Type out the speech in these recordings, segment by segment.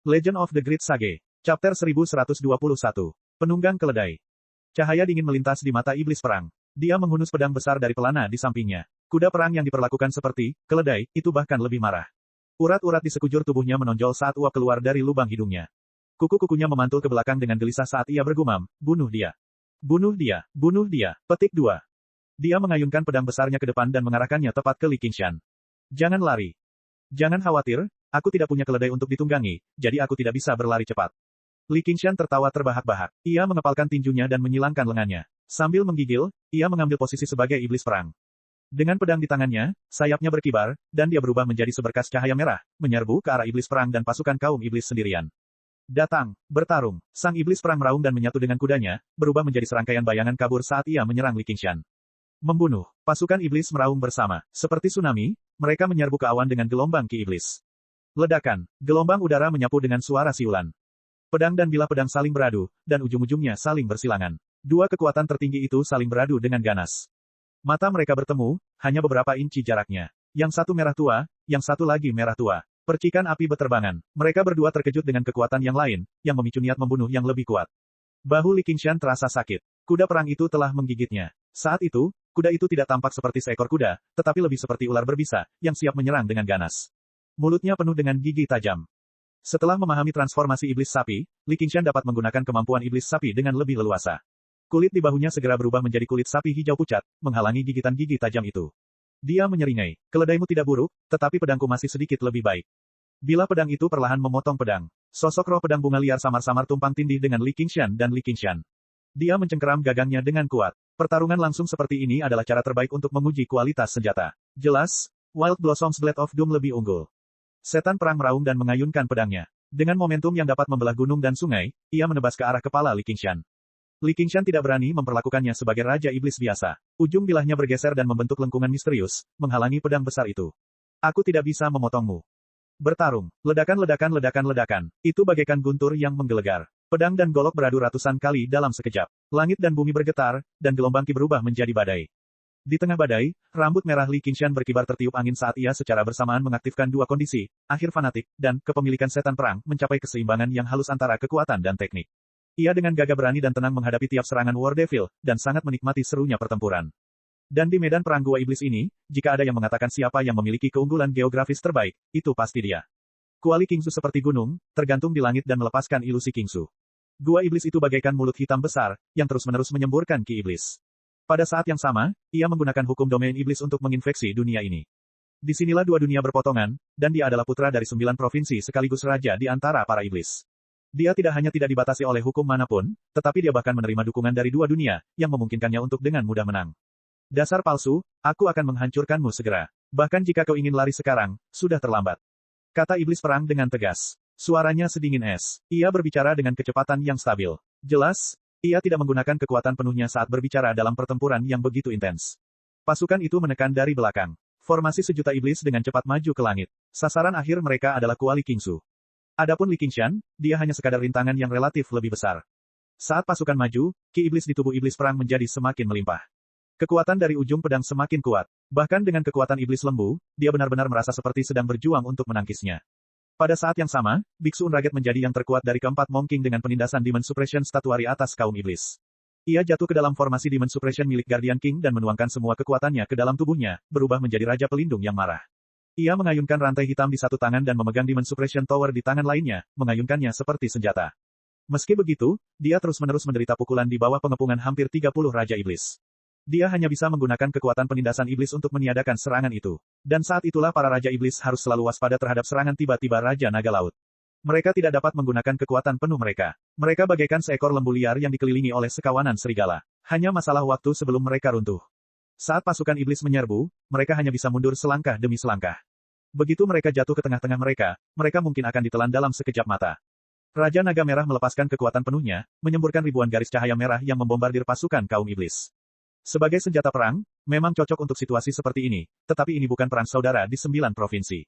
Legend of the Great Sage. Chapter 1121. Penunggang keledai. Cahaya dingin melintas di mata iblis perang. Dia menghunus pedang besar dari pelana di sampingnya. Kuda perang yang diperlakukan seperti keledai, itu bahkan lebih marah. Urat-urat di sekujur tubuhnya menonjol saat uap keluar dari lubang hidungnya. Kuku-kukunya memantul ke belakang dengan gelisah saat ia bergumam, bunuh dia. Bunuh dia, bunuh dia. Petik 2. Dia mengayunkan pedang besarnya ke depan dan mengarahkannya tepat ke Li Qingshan. Jangan lari. Jangan khawatir, aku tidak punya keledai untuk ditunggangi, jadi aku tidak bisa berlari cepat. Li Qingshan tertawa terbahak-bahak. Ia mengepalkan tinjunya dan menyilangkan lengannya. Sambil menggigil, ia mengambil posisi sebagai iblis perang. Dengan pedang di tangannya, sayapnya berkibar, dan dia berubah menjadi seberkas cahaya merah, menyerbu ke arah iblis perang dan pasukan kaum iblis sendirian. Datang, bertarung. Sang iblis perang meraung dan menyatu dengan kudanya, berubah menjadi serangkaian bayangan kabur saat ia menyerang Li Qingshan. Membunuh. Pasukan iblis meraung bersama. Seperti tsunami, mereka menyerbu ke awan dengan gelombang ki iblis. Ledakan. Gelombang udara menyapu dengan suara siulan. Pedang dan bilah pedang saling beradu, dan ujung-ujungnya saling bersilangan. Dua kekuatan tertinggi itu saling beradu dengan ganas. Mata mereka bertemu, hanya beberapa inci jaraknya. Yang satu merah tua, yang satu lagi merah tua. Percikan api beterbangan. Mereka berdua terkejut dengan kekuatan yang lain, yang memicu niat membunuh yang lebih kuat. Bahu Li Qingshan terasa sakit. Kuda perang itu telah menggigitnya. Saat itu, kuda itu tidak tampak seperti seekor kuda, tetapi lebih seperti ular berbisa, yang siap menyerang dengan ganas. Mulutnya penuh dengan gigi tajam. Setelah memahami transformasi iblis sapi, Li Qingshan dapat menggunakan kemampuan iblis sapi dengan lebih leluasa. Kulit di bahunya segera berubah menjadi kulit sapi hijau pucat, menghalangi gigitan gigi tajam itu. Dia menyeringai. Keledaimu tidak buruk, tetapi pedangku masih sedikit lebih baik. Bilah pedang itu perlahan memotong pedang. Sosok roh pedang bunga liar samar-samar tumpang tindih dengan Li Qingshan dan Li Qingshan. Dia mencengkeram gagangnya dengan kuat. Pertarungan langsung seperti ini adalah cara terbaik untuk menguji kualitas senjata. Jelas, Wild Blossoms Blade of Doom lebih unggul. Setan perang meraung dan mengayunkan pedangnya. Dengan momentum yang dapat membelah gunung dan sungai, ia menebas ke arah kepala Li Qingshan. Li Qingshan tidak berani memperlakukannya sebagai raja iblis biasa. Ujung bilahnya bergeser dan membentuk lengkungan misterius, menghalangi pedang besar itu. Aku tidak bisa memotongmu. Bertarung. Ledakan, ledakan, ledakan, ledakan. Itu bagaikan guntur yang menggelegar. Pedang dan golok beradu ratusan kali dalam sekejap. Langit dan bumi bergetar, dan gelombang ki berubah menjadi badai. Di tengah badai, rambut merah Li Qingshan berkibar tertiup angin saat ia secara bersamaan mengaktifkan dua kondisi, akhir fanatik, dan kepemilikan setan perang, mencapai keseimbangan yang halus antara kekuatan dan teknik. Ia dengan gagah berani dan tenang menghadapi tiap serangan War Devil, dan sangat menikmati serunya pertempuran. Dan di medan perang gua iblis ini, jika ada yang mengatakan siapa yang memiliki keunggulan geografis terbaik, itu pasti dia. Kuali Kingsu seperti gunung, tergantung di langit dan melepaskan ilusi Kingsu. Gua iblis itu bagaikan mulut hitam besar, yang terus-menerus menyemburkan ki iblis. Pada saat yang sama, ia menggunakan hukum domain iblis untuk menginfeksi dunia ini. Disinilah dua dunia berpotongan, dan dia adalah putra dari 9 provinsi sekaligus raja di antara para iblis. Dia tidak hanya tidak dibatasi oleh hukum manapun, tetapi dia bahkan menerima dukungan dari dua dunia, yang memungkinkannya untuk dengan mudah menang. Dasar palsu, aku akan menghancurkanmu segera. Bahkan jika kau ingin lari sekarang, sudah terlambat. Kata iblis perang dengan tegas. Suaranya sedingin es. Ia berbicara dengan kecepatan yang stabil. Jelas, ia tidak menggunakan kekuatan penuhnya saat berbicara dalam pertempuran yang begitu intens. Pasukan itu menekan dari belakang. Formasi sejuta iblis dengan cepat maju ke langit. Sasaran akhir mereka adalah Kuali Kingsu. Adapun Li Qingshan, dia hanya sekadar rintangan yang relatif lebih besar. Saat pasukan maju, ki iblis di tubuh iblis perang menjadi semakin melimpah. Kekuatan dari ujung pedang semakin kuat. Bahkan dengan kekuatan iblis lembu, dia benar-benar merasa seperti sedang berjuang untuk menangkisnya. Pada saat yang sama, Biksu Unraget menjadi yang terkuat dari keempat Monk King dengan penindasan Demon Suppression statuari atas kaum iblis. Ia jatuh ke dalam formasi Demon Suppression milik Guardian King dan menuangkan semua kekuatannya ke dalam tubuhnya, berubah menjadi Raja Pelindung yang marah. Ia mengayunkan rantai hitam di satu tangan dan memegang Demon Suppression Tower di tangan lainnya, mengayunkannya seperti senjata. Meski begitu, dia terus-menerus menderita pukulan di bawah pengepungan hampir 30 Raja Iblis. Dia hanya bisa menggunakan kekuatan penindasan iblis untuk meniadakan serangan itu. Dan saat itulah para Raja Iblis harus selalu waspada terhadap serangan tiba-tiba Raja Naga Laut. Mereka tidak dapat menggunakan kekuatan penuh mereka. Mereka bagaikan seekor lembu liar yang dikelilingi oleh sekawanan serigala. Hanya masalah waktu sebelum mereka runtuh. Saat pasukan iblis menyerbu, mereka hanya bisa mundur selangkah demi selangkah. Begitu mereka jatuh ke tengah-tengah mereka mungkin akan ditelan dalam sekejap mata. Raja Naga Merah melepaskan kekuatan penuhnya, menyemburkan ribuan garis cahaya merah yang membombardir pasukan kaum iblis. Sebagai senjata perang, memang cocok untuk situasi seperti ini, tetapi ini bukan perang saudara di 9 provinsi.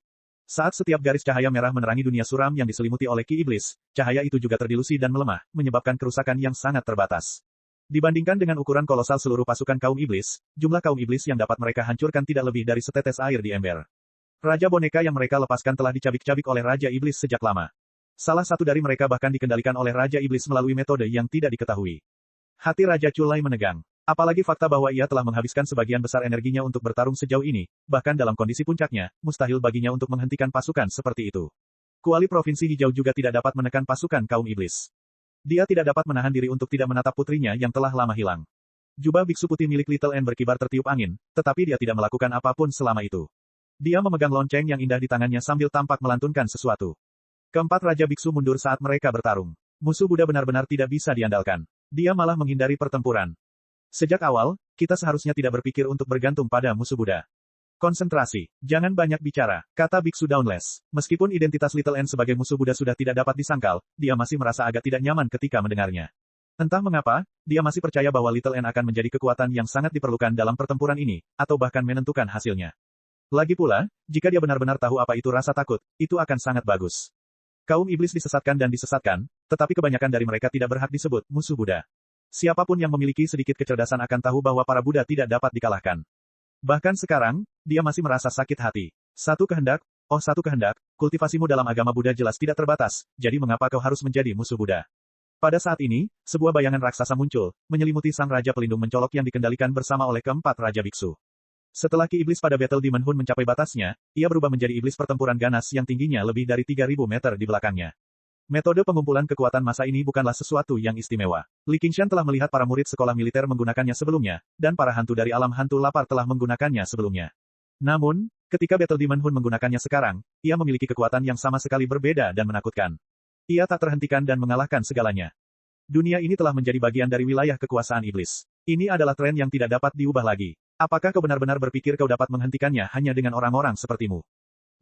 Saat setiap garis cahaya merah menerangi dunia suram yang diselimuti oleh ki iblis, cahaya itu juga terdilusi dan melemah, menyebabkan kerusakan yang sangat terbatas. Dibandingkan dengan ukuran kolosal seluruh pasukan kaum iblis, jumlah kaum iblis yang dapat mereka hancurkan tidak lebih dari setetes air di ember. Raja boneka yang mereka lepaskan telah dicabik-cabik oleh Raja Iblis sejak lama. Salah satu dari mereka bahkan dikendalikan oleh Raja Iblis melalui metode yang tidak diketahui. Hati Raja Culai menegang. Apalagi fakta bahwa ia telah menghabiskan sebagian besar energinya untuk bertarung sejauh ini, bahkan dalam kondisi puncaknya, mustahil baginya untuk menghentikan pasukan seperti itu. Kuali Provinsi Hijau juga tidak dapat menekan pasukan kaum iblis. Dia tidak dapat menahan diri untuk tidak menatap putrinya yang telah lama hilang. Jubah biksu putih milik Little N berkibar tertiup angin, tetapi dia tidak melakukan apapun selama itu. Dia memegang lonceng yang indah di tangannya sambil tampak melantunkan sesuatu. Keempat Raja Biksu mundur saat mereka bertarung. Musuh Buddha benar-benar tidak bisa diandalkan. Dia malah menghindari pertempuran. Sejak awal, kita seharusnya tidak berpikir untuk bergantung pada musuh Buddha. Konsentrasi. Jangan banyak bicara, kata Biksu Dauntless. Meskipun identitas Little N sebagai musuh Buddha sudah tidak dapat disangkal, dia masih merasa agak tidak nyaman ketika mendengarnya. Entah mengapa, dia masih percaya bahwa Little N akan menjadi kekuatan yang sangat diperlukan dalam pertempuran ini, atau bahkan menentukan hasilnya. Lagi pula, jika dia benar-benar tahu apa itu rasa takut, itu akan sangat bagus. Kaum iblis disesatkan dan disesatkan, tetapi kebanyakan dari mereka tidak berhak disebut musuh Buddha. Siapapun yang memiliki sedikit kecerdasan akan tahu bahwa para Buddha tidak dapat dikalahkan. Bahkan sekarang, dia masih merasa sakit hati. Satu kehendak, kultivasimu dalam agama Buddha jelas tidak terbatas, jadi mengapa kau harus menjadi musuh Buddha? Pada saat ini, sebuah bayangan raksasa muncul, menyelimuti sang Raja Pelindung Mencolok yang dikendalikan bersama oleh keempat Raja Biksu. Setelah Ki Iblis pada Battle Demon Hun mencapai batasnya, ia berubah menjadi iblis pertempuran ganas yang tingginya lebih dari 3.000 meter di belakangnya. Metode pengumpulan kekuatan massa ini bukanlah sesuatu yang istimewa. Li Qingshan telah melihat para murid sekolah militer menggunakannya sebelumnya, dan para hantu dari alam hantu lapar telah menggunakannya sebelumnya. Namun, ketika Battle Demon Hun menggunakannya sekarang, ia memiliki kekuatan yang sama sekali berbeda dan menakutkan. Ia tak terhentikan dan mengalahkan segalanya. Dunia ini telah menjadi bagian dari wilayah kekuasaan iblis. Ini adalah tren yang tidak dapat diubah lagi. Apakah kau benar-benar berpikir kau dapat menghentikannya hanya dengan orang-orang sepertimu?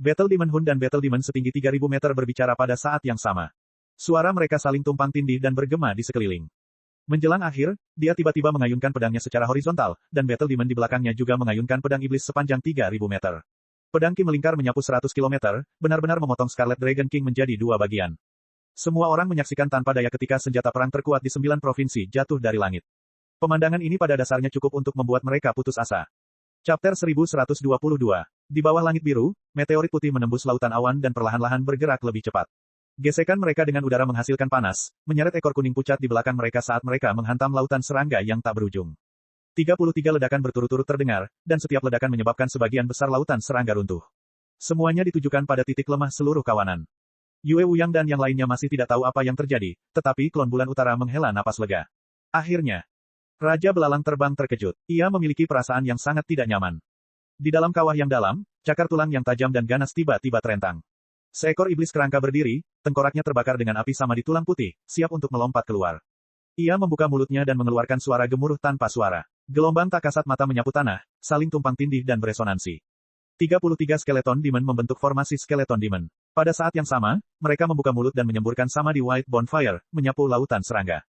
Battle Demon Hun dan Battle Demon setinggi 3.000 meter berbicara pada saat yang sama. Suara mereka saling tumpang tindih dan bergema di sekeliling. Menjelang akhir, dia tiba-tiba mengayunkan pedangnya secara horizontal, dan Battle Demon di belakangnya juga mengayunkan pedang iblis sepanjang 3.000 meter. Pedang Ki melingkar menyapu 100 km, benar-benar memotong Scarlet Dragon King menjadi dua bagian. Semua orang menyaksikan tanpa daya ketika senjata perang terkuat di 9 provinsi jatuh dari langit. Pemandangan ini pada dasarnya cukup untuk membuat mereka putus asa. Chapter 1122. Di bawah langit biru, meteorit putih menembus lautan awan dan perlahan-lahan bergerak lebih cepat. Gesekan mereka dengan udara menghasilkan panas, menyeret ekor kuning pucat di belakang mereka saat mereka menghantam lautan serangga yang tak berujung. 33 ledakan berturut-turut terdengar, dan setiap ledakan menyebabkan sebagian besar lautan serangga runtuh. Semuanya ditujukan pada titik lemah seluruh kawanan. Yue Wuyang dan yang lainnya masih tidak tahu apa yang terjadi, tetapi klon bulan utara menghela napas lega. Akhirnya, Raja Belalang terbang terkejut. Ia memiliki perasaan yang sangat tidak nyaman. Di dalam kawah yang dalam, cakar tulang yang tajam dan ganas tiba-tiba terentang. Seekor iblis kerangka berdiri, tengkoraknya terbakar dengan api sama di tulang putih, siap untuk melompat keluar. Ia membuka mulutnya dan mengeluarkan suara gemuruh tanpa suara. Gelombang tak kasat mata menyapu tanah, saling tumpang tindih dan beresonansi. 33 skeleton demon membentuk formasi skeleton demon. Pada saat yang sama, mereka membuka mulut dan menyemburkan Samadhi White Bonfire, menyapu lautan serangga.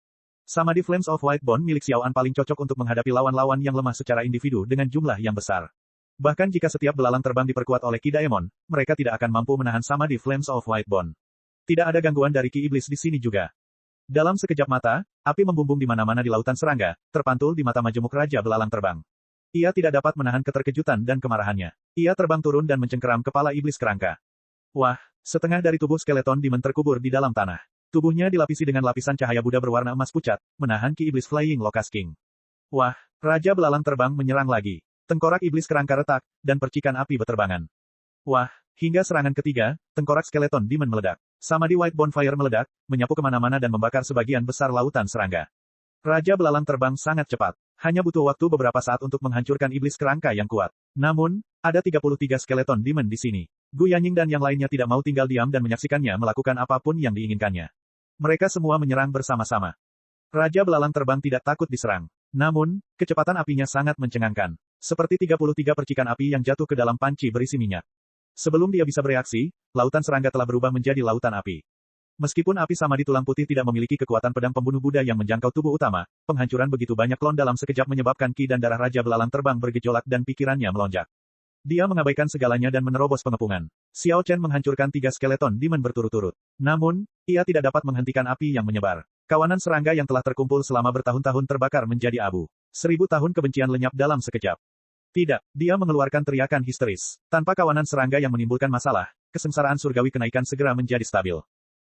Samadhi Flames of White Bone milik Xiao An paling cocok untuk menghadapi lawan-lawan yang lemah secara individu dengan jumlah yang besar. Bahkan jika setiap belalang terbang diperkuat oleh Ki Daemon, mereka tidak akan mampu menahan Samadhi Flames of White Bone. Tidak ada gangguan dari Ki Iblis di sini juga. Dalam sekejap mata, api membumbung di mana-mana di lautan serangga, terpantul di mata majemuk Raja Belalang Terbang. Ia tidak dapat menahan keterkejutan dan kemarahannya. Ia terbang turun dan mencengkeram kepala iblis kerangka. Wah, setengah dari tubuh skeleton demon terkubur di dalam tanah. Tubuhnya dilapisi dengan lapisan cahaya Buddha berwarna emas pucat, menahan Ki Iblis Flying Locust King. Wah, Raja Belalang Terbang menyerang lagi. Tengkorak iblis kerangka retak, dan percikan api beterbangan. Wah, hingga serangan ketiga, tengkorak skeleton demon meledak. Samadhi White Bonfire meledak, menyapu kemana-mana dan membakar sebagian besar lautan serangga. Raja Belalang Terbang sangat cepat. Hanya butuh waktu beberapa saat untuk menghancurkan iblis kerangka yang kuat. Namun, ada 33 skeleton demon di sini. Gu Yanying dan yang lainnya tidak mau tinggal diam dan menyaksikannya melakukan apapun yang diinginkannya. Mereka semua menyerang bersama-sama. Raja Belalang Terbang tidak takut diserang. Namun, kecepatan apinya sangat mencengangkan. Seperti 33 percikan api yang jatuh ke dalam panci berisi minyak. Sebelum dia bisa bereaksi, lautan serangga telah berubah menjadi lautan api. Meskipun api Samadhi tulang putih tidak memiliki kekuatan pedang pembunuh Buddha yang menjangkau tubuh utama, penghancuran begitu banyak klon dalam sekejap menyebabkan ki dan darah Raja Belalang Terbang bergejolak dan pikirannya melonjak. Dia mengabaikan segalanya dan menerobos pengepungan. Xiao Chen menghancurkan 3 skeleton demon berturut-turut. Namun, ia tidak dapat menghentikan api yang menyebar. Kawanan serangga yang telah terkumpul selama bertahun-tahun terbakar menjadi abu. 1000 tahun kebencian lenyap dalam sekejap. Tidak, dia mengeluarkan teriakan histeris. Tanpa kawanan serangga yang menimbulkan masalah, kesengsaraan surgawi kenaikan segera menjadi stabil.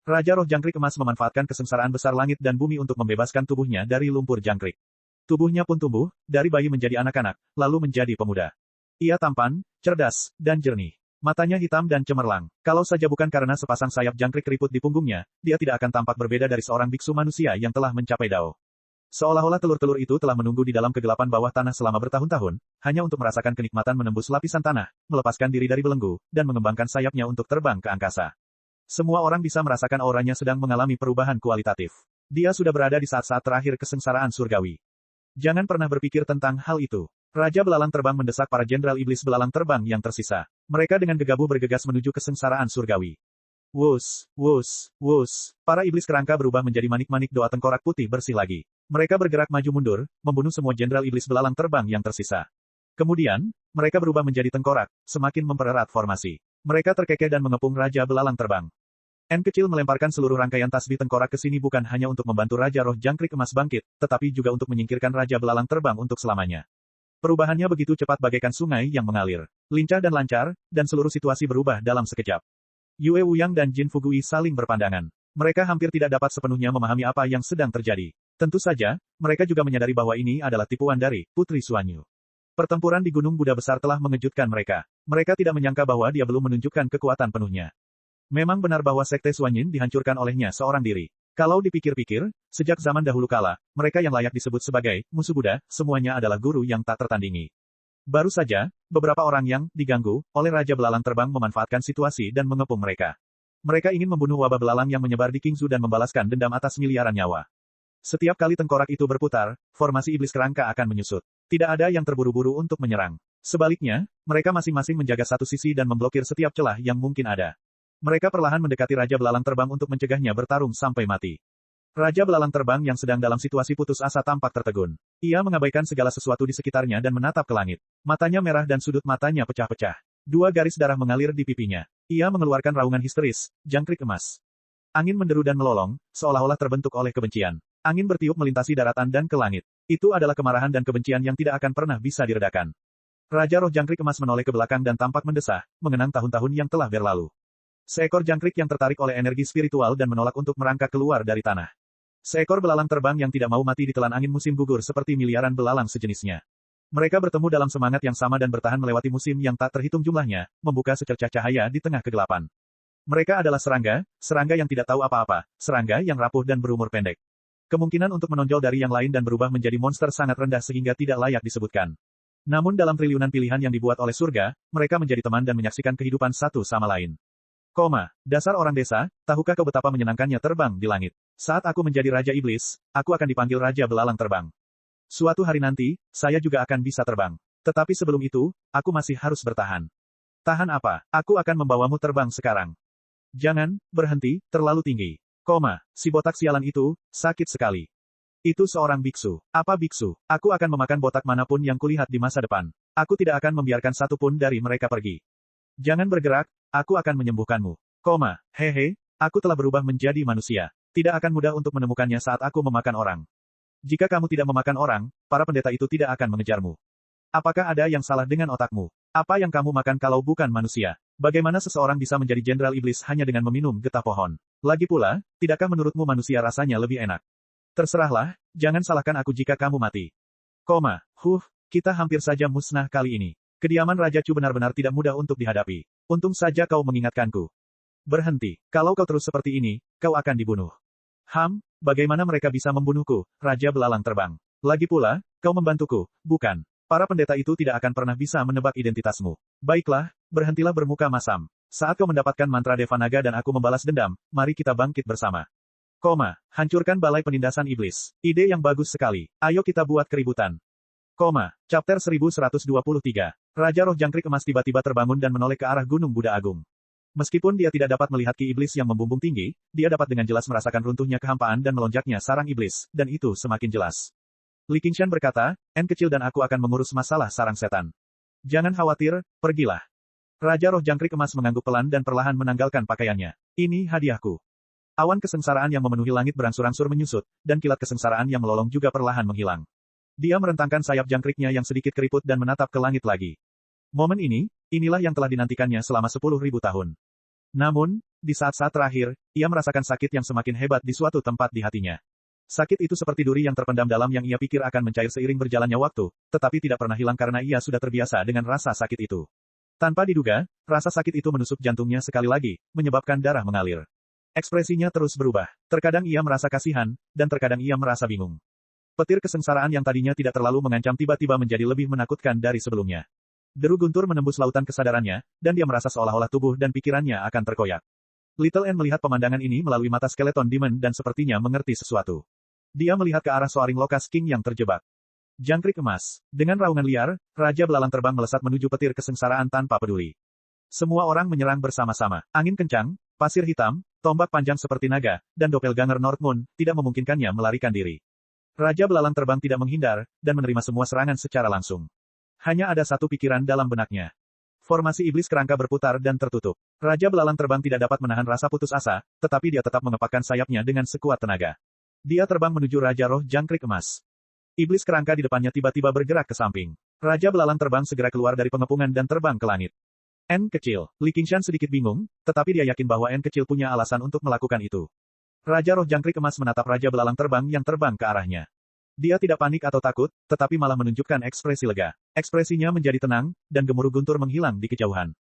Raja Roh Jangkrik Emas memanfaatkan kesengsaraan besar langit dan bumi untuk membebaskan tubuhnya dari lumpur jangkrik. Tubuhnya pun tumbuh, dari bayi menjadi anak-anak, lalu menjadi pemuda. Ia tampan, cerdas, dan jernih. Matanya hitam dan cemerlang. Kalau saja bukan karena sepasang sayap jangkrik keriput di punggungnya, dia tidak akan tampak berbeda dari seorang biksu manusia yang telah mencapai Dao. Seolah-olah telur-telur itu telah menunggu di dalam kegelapan bawah tanah selama bertahun-tahun, hanya untuk merasakan kenikmatan menembus lapisan tanah, melepaskan diri dari belenggu, dan mengembangkan sayapnya untuk terbang ke angkasa. Semua orang bisa merasakan auranya sedang mengalami perubahan kualitatif. Dia sudah berada di saat-saat terakhir kesengsaraan surgawi. Jangan pernah berpikir tentang hal itu. Raja Belalang Terbang mendesak para jenderal iblis belalang terbang yang tersisa. Mereka dengan gegabah bergegas menuju kesengsaraan surgawi. Wus, wus, wus. Para iblis kerangka berubah menjadi manik-manik doa tengkorak putih bersih lagi. Mereka bergerak maju mundur, membunuh semua jenderal iblis belalang terbang yang tersisa. Kemudian, mereka berubah menjadi tengkorak, semakin mempererat formasi. Mereka terkekeh dan mengepung Raja Belalang Terbang. N kecil melemparkan seluruh rangkaian tasbih tengkorak ke sini bukan hanya untuk membantu Raja Roh Jangkrik Emas bangkit, tetapi juga untuk menyingkirkan Raja Belalang Terbang untuk selamanya. Perubahannya begitu cepat bagaikan sungai yang mengalir. Lincah dan lancar, dan seluruh situasi berubah dalam sekejap. Yue Wuyang dan Jin Fugui saling berpandangan. Mereka hampir tidak dapat sepenuhnya memahami apa yang sedang terjadi. Tentu saja, mereka juga menyadari bahwa ini adalah tipuan dari Putri Suanyu. Pertempuran di Gunung Buddha Besar telah mengejutkan mereka. Mereka tidak menyangka bahwa dia belum menunjukkan kekuatan penuhnya. Memang benar bahwa Sekte Suanyin dihancurkan olehnya seorang diri. Kalau dipikir-pikir, sejak zaman dahulu kala, mereka yang layak disebut sebagai musuh Buddha, semuanya adalah guru yang tak tertandingi. Baru saja, beberapa orang yang diganggu oleh Raja Belalang Terbang memanfaatkan situasi dan mengepung mereka. Mereka ingin membunuh wabah belalang yang menyebar di Qingzhou dan membalaskan dendam atas miliaran nyawa. Setiap kali tengkorak itu berputar, formasi iblis kerangka akan menyusut. Tidak ada yang terburu-buru untuk menyerang. Sebaliknya, mereka masing-masing menjaga satu sisi dan memblokir setiap celah yang mungkin ada. Mereka perlahan mendekati Raja Belalang Terbang untuk mencegahnya bertarung sampai mati. Raja Belalang Terbang yang sedang dalam situasi putus asa tampak tertegun. Ia mengabaikan segala sesuatu di sekitarnya dan menatap ke langit. Matanya merah dan sudut matanya pecah-pecah. 2 garis darah mengalir di pipinya. Ia mengeluarkan raungan histeris, jangkrik emas. Angin menderu dan melolong, seolah-olah terbentuk oleh kebencian. Angin bertiup melintasi daratan dan ke langit. Itu adalah kemarahan dan kebencian yang tidak akan pernah bisa diredakan. Raja Roh Jangkrik Emas menoleh ke belakang dan tampak mendesah, mengenang tahun-tahun yang telah berlalu. Seekor jangkrik yang tertarik oleh energi spiritual dan menolak untuk merangkak keluar dari tanah. Seekor belalang terbang yang tidak mau mati ditelan angin musim gugur seperti miliaran belalang sejenisnya. Mereka bertemu dalam semangat yang sama dan bertahan melewati musim yang tak terhitung jumlahnya, membuka secercah cahaya di tengah kegelapan. Mereka adalah serangga, serangga yang tidak tahu apa-apa, serangga yang rapuh dan berumur pendek. Kemungkinan untuk menonjol dari yang lain dan berubah menjadi monster sangat rendah sehingga tidak layak disebutkan. Namun dalam triliunan pilihan yang dibuat oleh surga, mereka menjadi teman dan menyaksikan kehidupan satu sama lain. Dasar orang desa, tahukah kau betapa menyenangkannya terbang di langit? Saat aku menjadi Raja Iblis, aku akan dipanggil Raja Belalang Terbang. Suatu hari nanti, saya juga akan bisa terbang. Tetapi sebelum itu, aku masih harus bertahan. Tahan apa? Aku akan membawamu terbang sekarang. Jangan, berhenti, terlalu tinggi. Si botak sialan itu, sakit sekali. Itu seorang biksu. Apa biksu? Aku akan memakan botak manapun yang kulihat di masa depan. Aku tidak akan membiarkan satu pun dari mereka pergi. Jangan bergerak, aku akan menyembuhkanmu. Hehe, aku telah berubah menjadi manusia. Tidak akan mudah untuk menemukannya saat aku memakan orang. Jika kamu tidak memakan orang, para pendeta itu tidak akan mengejarmu. Apakah ada yang salah dengan otakmu? Apa yang kamu makan kalau bukan manusia? Bagaimana seseorang bisa menjadi jenderal iblis hanya dengan meminum getah pohon? Lagi pula, tidakkah menurutmu manusia rasanya lebih enak? Terserahlah, jangan salahkan aku jika kamu mati. Kita hampir saja musnah kali ini. Kediaman Raja Chu benar-benar tidak mudah untuk dihadapi. Untung saja kau mengingatkanku. Berhenti, kalau kau terus seperti ini, kau akan dibunuh. Bagaimana mereka bisa membunuhku, Raja Belalang Terbang? Lagi pula, kau membantuku, bukan? Para pendeta itu tidak akan pernah bisa menebak identitasmu. Baiklah, berhentilah bermuka masam. Saat kau mendapatkan mantra Devanaga dan aku membalas dendam, mari kita bangkit bersama. Hancurkan balai penindasan iblis. Ide yang bagus sekali. Ayo kita buat keributan. Chapter 1123. Raja Roh Jangkrik Emas tiba-tiba terbangun dan menoleh ke arah Gunung Buddha Agung. Meskipun dia tidak dapat melihat ki iblis yang membumbung tinggi, dia dapat dengan jelas merasakan runtuhnya kehampaan dan melonjaknya sarang iblis, dan itu semakin jelas. Li Qingshan berkata, N kecil dan aku akan mengurus masalah sarang setan. Jangan khawatir, pergilah. Raja Roh Jangkrik Emas mengangguk pelan dan perlahan menanggalkan pakaiannya. Ini hadiahku. Awan kesengsaraan yang memenuhi langit berangsur-angsur menyusut, dan kilat kesengsaraan yang melolong juga perlahan menghilang. Dia merentangkan sayap jangkriknya yang sedikit keriput dan menatap ke langit lagi. Momen ini, inilah yang telah dinantikannya selama 10.000 tahun. Namun, di saat-saat terakhir, ia merasakan sakit yang semakin hebat di suatu tempat di hatinya. Sakit itu seperti duri yang terpendam dalam yang ia pikir akan mencair seiring berjalannya waktu, tetapi tidak pernah hilang karena ia sudah terbiasa dengan rasa sakit itu. Tanpa diduga, rasa sakit itu menusuk jantungnya sekali lagi, menyebabkan darah mengalir. Ekspresinya terus berubah. Terkadang ia merasa kasihan, dan terkadang ia merasa bingung. Petir kesengsaraan yang tadinya tidak terlalu mengancam tiba-tiba menjadi lebih menakutkan dari sebelumnya. Deru guntur menembus lautan kesadarannya, dan dia merasa seolah-olah tubuh dan pikirannya akan terkoyak. Little N melihat pemandangan ini melalui mata skeleton demon dan sepertinya mengerti sesuatu. Dia melihat ke arah Soaring Locust King yang terjebak. Jangkrik emas. Dengan raungan liar, Raja Belalang Terbang melesat menuju petir kesengsaraan tanpa peduli. Semua orang menyerang bersama-sama. Angin kencang, pasir hitam, tombak panjang seperti naga, dan doppelganger Northmoon tidak memungkinkannya melarikan diri. Raja Belalang Terbang tidak menghindar, dan menerima semua serangan secara langsung. Hanya ada satu pikiran dalam benaknya. Formasi iblis kerangka berputar dan tertutup. Raja Belalang Terbang tidak dapat menahan rasa putus asa, tetapi dia tetap mengepakkan sayapnya dengan sekuat tenaga. Dia terbang menuju Raja Roh Jangkrik Emas. Iblis kerangka di depannya tiba-tiba bergerak ke samping. Raja Belalang Terbang segera keluar dari pengepungan dan terbang ke langit. N kecil. Li Qingshan sedikit bingung, tetapi dia yakin bahwa N kecil punya alasan untuk melakukan itu. Raja Roh Jangkrik Emas menatap Raja Belalang Terbang yang terbang ke arahnya. Dia tidak panik atau takut, tetapi malah menunjukkan ekspresi lega. Ekspresinya menjadi tenang, dan gemuruh guntur menghilang di kejauhan.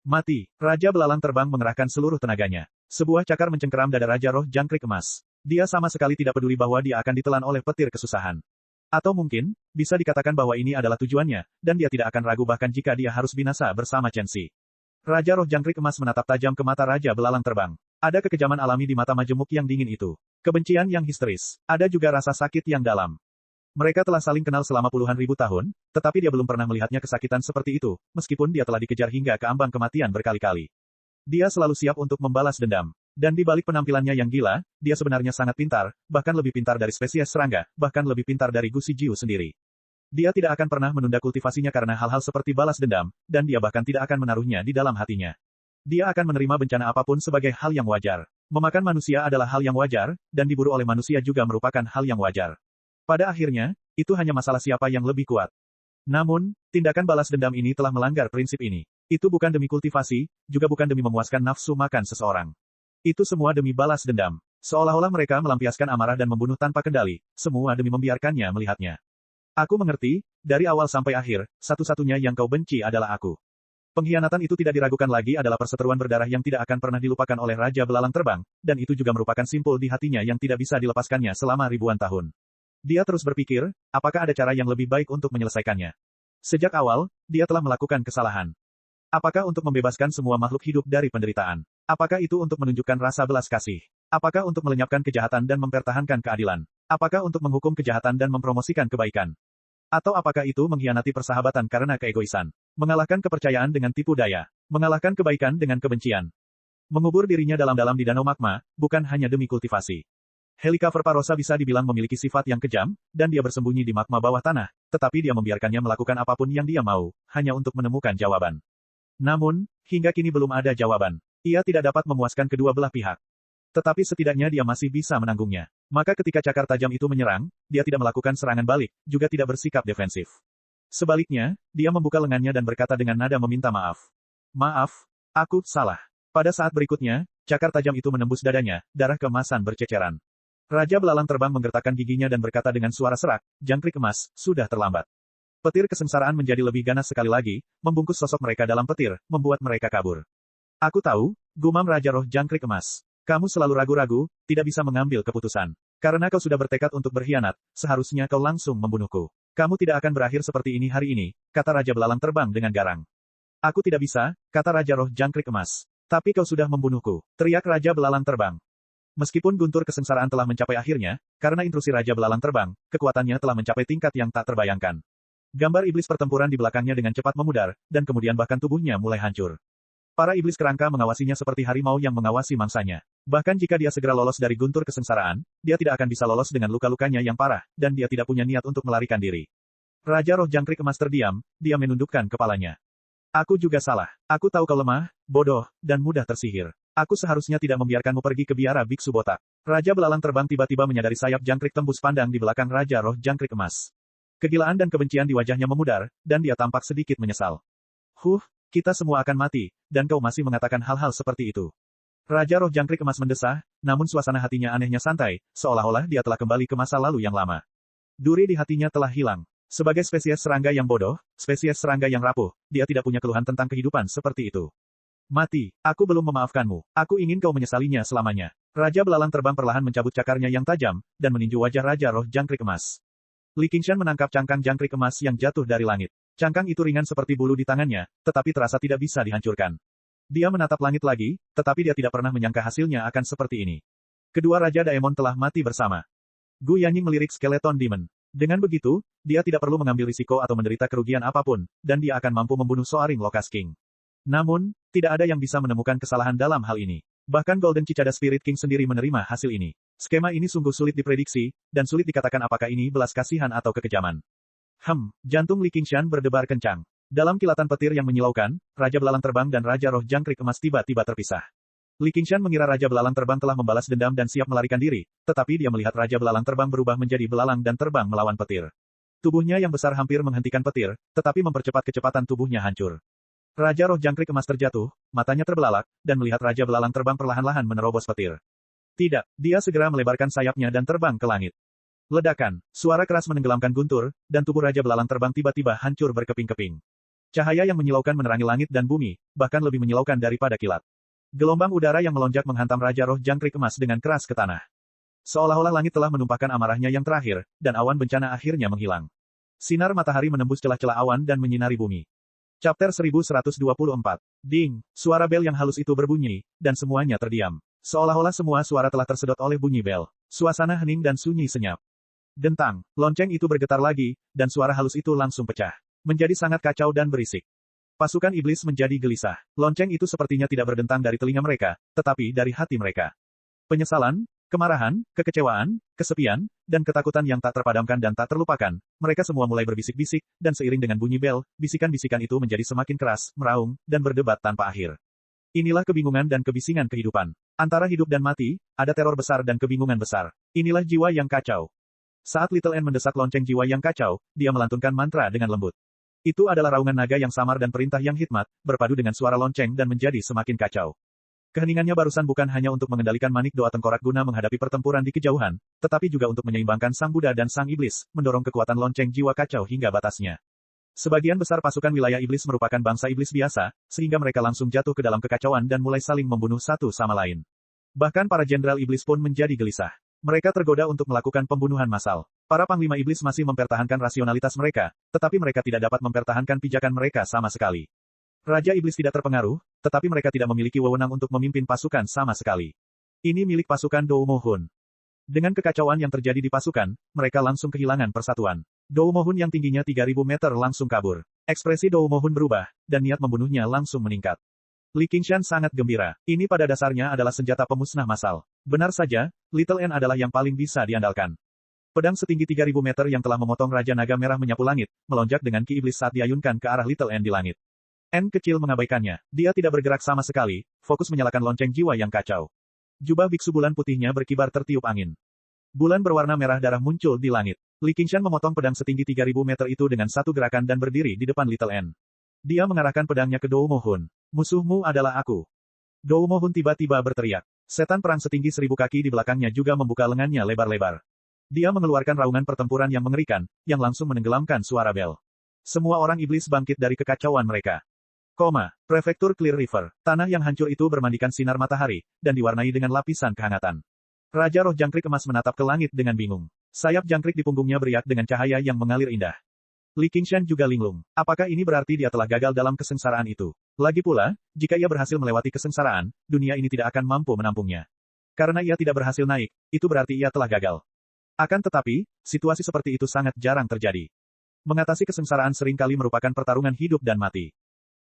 Mati. Raja Belalang Terbang mengerahkan seluruh tenaganya. Sebuah cakar mencengkeram dada Raja Roh Jangkrik Emas. Dia sama sekali tidak peduli bahwa dia akan ditelan oleh petir kesusahan. Atau mungkin, bisa dikatakan bahwa ini adalah tujuannya, dan dia tidak akan ragu bahkan jika dia harus binasa bersama Chen Xi. Raja Roh Jangkrik Emas menatap tajam ke mata Raja Belalang Terbang. Ada kekejaman alami di mata majemuk yang dingin itu. Kebencian yang histeris. Ada juga rasa sakit yang dalam. Mereka telah saling kenal selama puluhan ribu tahun, tetapi dia belum pernah melihatnya kesakitan seperti itu, meskipun dia telah dikejar hingga ke ambang kematian berkali-kali. Dia selalu siap untuk membalas dendam. Dan di balik penampilannya yang gila, dia sebenarnya sangat pintar, bahkan lebih pintar dari spesies serangga, bahkan lebih pintar dari Gu Shijiu sendiri. Dia tidak akan pernah menunda kultivasinya karena hal-hal seperti balas dendam, dan dia bahkan tidak akan menaruhnya di dalam hatinya. Dia akan menerima bencana apapun sebagai hal yang wajar. Memakan manusia adalah hal yang wajar, dan diburu oleh manusia juga merupakan hal yang wajar. Pada akhirnya, itu hanya masalah siapa yang lebih kuat. Namun, tindakan balas dendam ini telah melanggar prinsip ini. Itu bukan demi kultivasi, juga bukan demi memuaskan nafsu makan seseorang. Itu semua demi balas dendam. Seolah-olah mereka melampiaskan amarah dan membunuh tanpa kendali, semua demi membiarkannya melihatnya. Aku mengerti, dari awal sampai akhir, satu-satunya yang kau benci adalah aku. Pengkhianatan itu tidak diragukan lagi adalah perseteruan berdarah yang tidak akan pernah dilupakan oleh Raja Belalang Terbang, dan itu juga merupakan simpul di hatinya yang tidak bisa dilepaskannya selama ribuan tahun. Dia terus berpikir, apakah ada cara yang lebih baik untuk menyelesaikannya? Sejak awal, dia telah melakukan kesalahan. Apakah untuk membebaskan semua makhluk hidup dari penderitaan? Apakah itu untuk menunjukkan rasa belas kasih? Apakah untuk melenyapkan kejahatan dan mempertahankan keadilan? Apakah untuk menghukum kejahatan dan mempromosikan kebaikan? Atau apakah itu mengkhianati persahabatan karena keegoisan? Mengalahkan kepercayaan dengan tipu daya? Mengalahkan kebaikan dengan kebencian? Mengubur dirinya dalam-dalam di danau magma, bukan hanya demi kultivasi. Helicover Parosa bisa dibilang memiliki sifat yang kejam, dan dia bersembunyi di magma bawah tanah, tetapi dia membiarkannya melakukan apapun yang dia mau, hanya untuk menemukan jawaban. Namun, hingga kini belum ada jawaban. Ia tidak dapat memuaskan kedua belah pihak. Tetapi setidaknya dia masih bisa menanggungnya. Maka ketika cakar tajam itu menyerang, dia tidak melakukan serangan balik, juga tidak bersikap defensif. Sebaliknya, dia membuka lengannya dan berkata dengan nada meminta maaf. Maaf, aku salah. Pada saat berikutnya, cakar tajam itu menembus dadanya, darah keemasan berceceran. Raja Belalang Terbang menggertakkan giginya dan berkata dengan suara serak, Jangkrik Emas, sudah terlambat. Petir kesengsaraan menjadi lebih ganas sekali lagi, membungkus sosok mereka dalam petir, membuat mereka kabur. Aku tahu, gumam Raja Roh Jangkrik Emas. Kamu selalu ragu-ragu, tidak bisa mengambil keputusan. Karena kau sudah bertekad untuk berkhianat, seharusnya kau langsung membunuhku. Kamu tidak akan berakhir seperti ini hari ini, kata Raja Belalang Terbang dengan garang. Aku tidak bisa, kata Raja Roh Jangkrik Emas. Tapi kau sudah membunuhku, teriak Raja Belalang Terbang. Meskipun guntur kesengsaraan telah mencapai akhirnya, karena intrusi Raja Belalang Terbang, kekuatannya telah mencapai tingkat yang tak terbayangkan. Gambar iblis pertempuran di belakangnya dengan cepat memudar, dan kemudian bahkan tubuhnya mulai hancur. Para iblis kerangka mengawasinya seperti harimau yang mengawasi mangsanya. Bahkan jika dia segera lolos dari guntur kesengsaraan, dia tidak akan bisa lolos dengan luka-lukanya yang parah, dan dia tidak punya niat untuk melarikan diri. Raja Roh Jangkrik Emas terdiam, dia menundukkan kepalanya. Aku juga salah. Aku tahu kau lemah, bodoh, dan mudah tersihir. Aku seharusnya tidak membiarkanmu pergi ke biara biksu botak. Raja Belalang Terbang tiba-tiba menyadari sayap jangkrik tembus pandang di belakang Raja Roh Jangkrik Emas. Kegilaan dan kebencian di wajahnya memudar, dan dia tampak sedikit menyesal. Kita semua akan mati, dan kau masih mengatakan hal-hal seperti itu. Raja Roh Jangkrik Emas mendesah, namun suasana hatinya anehnya santai, seolah-olah dia telah kembali ke masa lalu yang lama. Duri di hatinya telah hilang. Sebagai spesies serangga yang bodoh, spesies serangga yang rapuh, dia tidak punya keluhan tentang kehidupan seperti itu. Mati, aku belum memaafkanmu. Aku ingin kau menyesalinya selamanya. Raja belalang terbang perlahan mencabut cakarnya yang tajam, dan meninju wajah Raja Roh Jangkrik Emas. Li Qingshan menangkap cangkang jangkrik emas yang jatuh dari langit. Cangkang itu ringan seperti bulu di tangannya, tetapi terasa tidak bisa dihancurkan. Dia menatap langit lagi, tetapi dia tidak pernah menyangka hasilnya akan seperti ini. Kedua Raja Daemon telah mati bersama. Gu Yanying melirik Skeleton Demon. Dengan begitu, dia tidak perlu mengambil risiko atau menderita kerugian apapun, dan dia akan mampu membunuh Soaring Locust King. Namun, tidak ada yang bisa menemukan kesalahan dalam hal ini. Bahkan Golden Cicada Spirit King sendiri menerima hasil ini. Skema ini sungguh sulit diprediksi, dan sulit dikatakan apakah ini belas kasihan atau kekejaman. Jantung Li Qingshan berdebar kencang. Dalam kilatan petir yang menyilaukan, Raja Belalang Terbang dan Raja Roh Jangkrik Emas tiba-tiba terpisah. Li Qingshan mengira Raja Belalang Terbang telah membalas dendam dan siap melarikan diri, tetapi dia melihat Raja Belalang Terbang berubah menjadi belalang dan terbang melawan petir. Tubuhnya yang besar hampir menghentikan petir, tetapi mempercepat kecepatan tubuhnya hancur. Raja Roh Jangkrik Emas terjatuh, matanya terbelalak, dan melihat Raja Belalang Terbang perlahan-lahan menerobos petir. Tidak, dia segera melebarkan sayapnya dan terbang ke langit. Ledakan, suara keras menenggelamkan guntur, dan tubuh Raja Belalang Terbang tiba-tiba hancur berkeping-keping. Cahaya yang menyilaukan menerangi langit dan bumi, bahkan lebih menyilaukan daripada kilat. Gelombang udara yang melonjak menghantam Raja Roh Jangkrik Emas dengan keras ke tanah. Seolah-olah langit telah menumpahkan amarahnya yang terakhir, dan awan bencana akhirnya menghilang. Sinar matahari menembus celah-celah awan dan menyinari bumi. Chapter 1124. Ding, suara bel yang halus itu berbunyi, dan semuanya terdiam. Seolah-olah semua suara telah tersedot oleh bunyi bel. Suasana hening dan sunyi senyap. Dentang, lonceng itu bergetar lagi, dan suara halus itu langsung pecah. Menjadi sangat kacau dan berisik. Pasukan iblis menjadi gelisah. Lonceng itu sepertinya tidak berdentang dari telinga mereka, tetapi dari hati mereka. Penyesalan, kemarahan, kekecewaan, kesepian, dan ketakutan yang tak terpadamkan dan tak terlupakan, mereka semua mulai berbisik-bisik, dan seiring dengan bunyi bel, bisikan-bisikan itu menjadi semakin keras, meraung, dan berdebat tanpa akhir. Inilah kebingungan dan kebisingan kehidupan. Antara hidup dan mati, ada teror besar dan kebingungan besar. Inilah jiwa yang kacau. Saat Little N mendesak lonceng jiwa yang kacau, dia melantunkan mantra dengan lembut. Itu adalah raungan naga yang samar dan perintah yang hikmat, berpadu dengan suara lonceng dan menjadi semakin kacau. Keheningannya barusan bukan hanya untuk mengendalikan manik doa tengkorak guna menghadapi pertempuran di kejauhan, tetapi juga untuk menyeimbangkan Sang Buddha dan Sang Iblis, mendorong kekuatan lonceng jiwa kacau hingga batasnya. Sebagian besar pasukan wilayah iblis merupakan bangsa iblis biasa, sehingga mereka langsung jatuh ke dalam kekacauan dan mulai saling membunuh satu sama lain. Bahkan para jenderal iblis pun menjadi gelisah. Mereka tergoda untuk melakukan pembunuhan massal. Para panglima iblis masih mempertahankan rasionalitas mereka, tetapi mereka tidak dapat mempertahankan pijakan mereka sama sekali. Raja Iblis tidak terpengaruh, tetapi mereka tidak memiliki wewenang untuk memimpin pasukan sama sekali. Ini milik pasukan Doumo Hun. Dengan kekacauan yang terjadi di pasukan, mereka langsung kehilangan persatuan. Doumo Hun yang tingginya 3.000 meter langsung kabur. Ekspresi Doumo Hun berubah, dan niat membunuhnya langsung meningkat. Li Qingshan sangat gembira. Ini pada dasarnya adalah senjata pemusnah massal. Benar saja, Little N adalah yang paling bisa diandalkan. Pedang setinggi 3.000 meter yang telah memotong Raja Naga Merah menyapu langit, melonjak dengan ki iblis saat diayunkan ke arah Little N di langit. N kecil mengabaikannya. Dia tidak bergerak sama sekali, fokus menyalakan lonceng jiwa yang kacau. Jubah biksu bulan putihnya berkibar tertiup angin. Bulan berwarna merah darah muncul di langit. Li Qingshan memotong pedang setinggi 3.000 meter itu dengan satu gerakan dan berdiri di depan Little N. Dia mengarahkan pedangnya ke Doumo Hun. Musuhmu adalah aku. Doumo Hun tiba-tiba berteriak. Setan perang setinggi 1.000 kaki di belakangnya juga membuka lengannya lebar-lebar. Dia mengeluarkan raungan pertempuran yang mengerikan, yang langsung menenggelamkan suara bel. Semua orang iblis bangkit dari kekacauan mereka. Prefektur Clear River. Tanah yang hancur itu bermandikan sinar matahari, dan diwarnai dengan lapisan kehangatan. Raja Roh Jangkrik Emas menatap ke langit dengan bingung. Sayap jangkrik di punggungnya beriak dengan cahaya yang mengalir indah. Li Qingshan juga linglung. Apakah ini berarti dia telah gagal dalam kesengsaraan itu? Lagi pula, jika ia berhasil melewati kesengsaraan, dunia ini tidak akan mampu menampungnya. Karena ia tidak berhasil naik, itu berarti ia telah gagal. Akan tetapi, situasi seperti itu sangat jarang terjadi. Mengatasi kesengsaraan seringkali merupakan pertarungan hidup dan mati.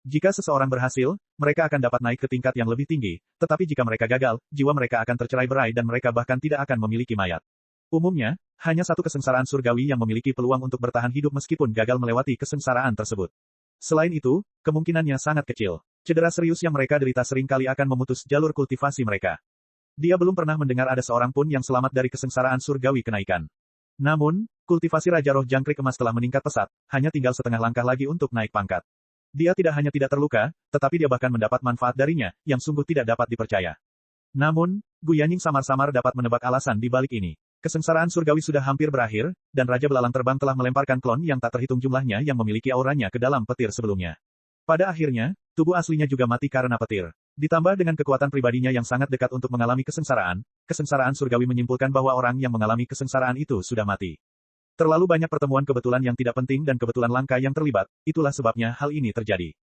Jika seseorang berhasil, mereka akan dapat naik ke tingkat yang lebih tinggi, tetapi jika mereka gagal, jiwa mereka akan tercerai-berai dan mereka bahkan tidak akan memiliki mayat. Umumnya, hanya satu kesengsaraan surgawi yang memiliki peluang untuk bertahan hidup meskipun gagal melewati kesengsaraan tersebut. Selain itu, kemungkinannya sangat kecil. Cedera serius yang mereka derita seringkali akan memutus jalur kultivasi mereka. Dia belum pernah mendengar ada seorang pun yang selamat dari kesengsaraan surgawi kenaikan. Namun, kultivasi Raja Roh Jangkrik Emas telah meningkat pesat, hanya tinggal setengah langkah lagi untuk naik pangkat. Dia tidak hanya tidak terluka, tetapi dia bahkan mendapat manfaat darinya, yang sungguh tidak dapat dipercaya. Namun, Gu Yanying samar-samar dapat menebak alasan di balik ini. Kesengsaraan surgawi sudah hampir berakhir, dan Raja Belalang Terbang telah melemparkan klon yang tak terhitung jumlahnya yang memiliki auranya ke dalam petir sebelumnya. Pada akhirnya, tubuh aslinya juga mati karena petir. Ditambah dengan kekuatan pribadinya yang sangat dekat untuk mengalami kesengsaraan surgawi menyimpulkan bahwa orang yang mengalami kesengsaraan itu sudah mati. Terlalu banyak pertemuan kebetulan yang tidak penting dan kebetulan langka yang terlibat, itulah sebabnya hal ini terjadi.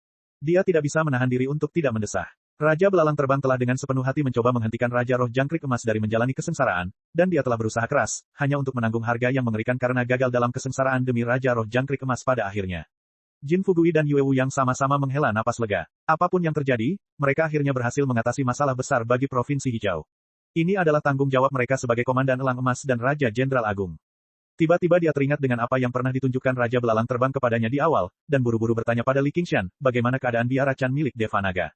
Dia tidak bisa menahan diri untuk tidak mendesah. Raja Belalang Terbang telah dengan sepenuh hati mencoba menghentikan Raja Roh Jangkrik Emas dari menjalani kesengsaraan, dan dia telah berusaha keras, hanya untuk menanggung harga yang mengerikan karena gagal dalam kesengsaraan demi Raja Roh Jangkrik Emas pada akhirnya. Jin Fugui dan Yue Wu yang sama-sama menghela napas lega. Apapun yang terjadi, mereka akhirnya berhasil mengatasi masalah besar bagi Provinsi Hijau. Ini adalah tanggung jawab mereka sebagai Komandan Elang Emas dan Raja Jenderal Agung. Tiba-tiba dia teringat dengan apa yang pernah ditunjukkan Raja Belalang Terbang kepadanya di awal, dan buru-buru bertanya pada Li Qingshan, bagaimana keadaan biara Chan milik Deva Naga.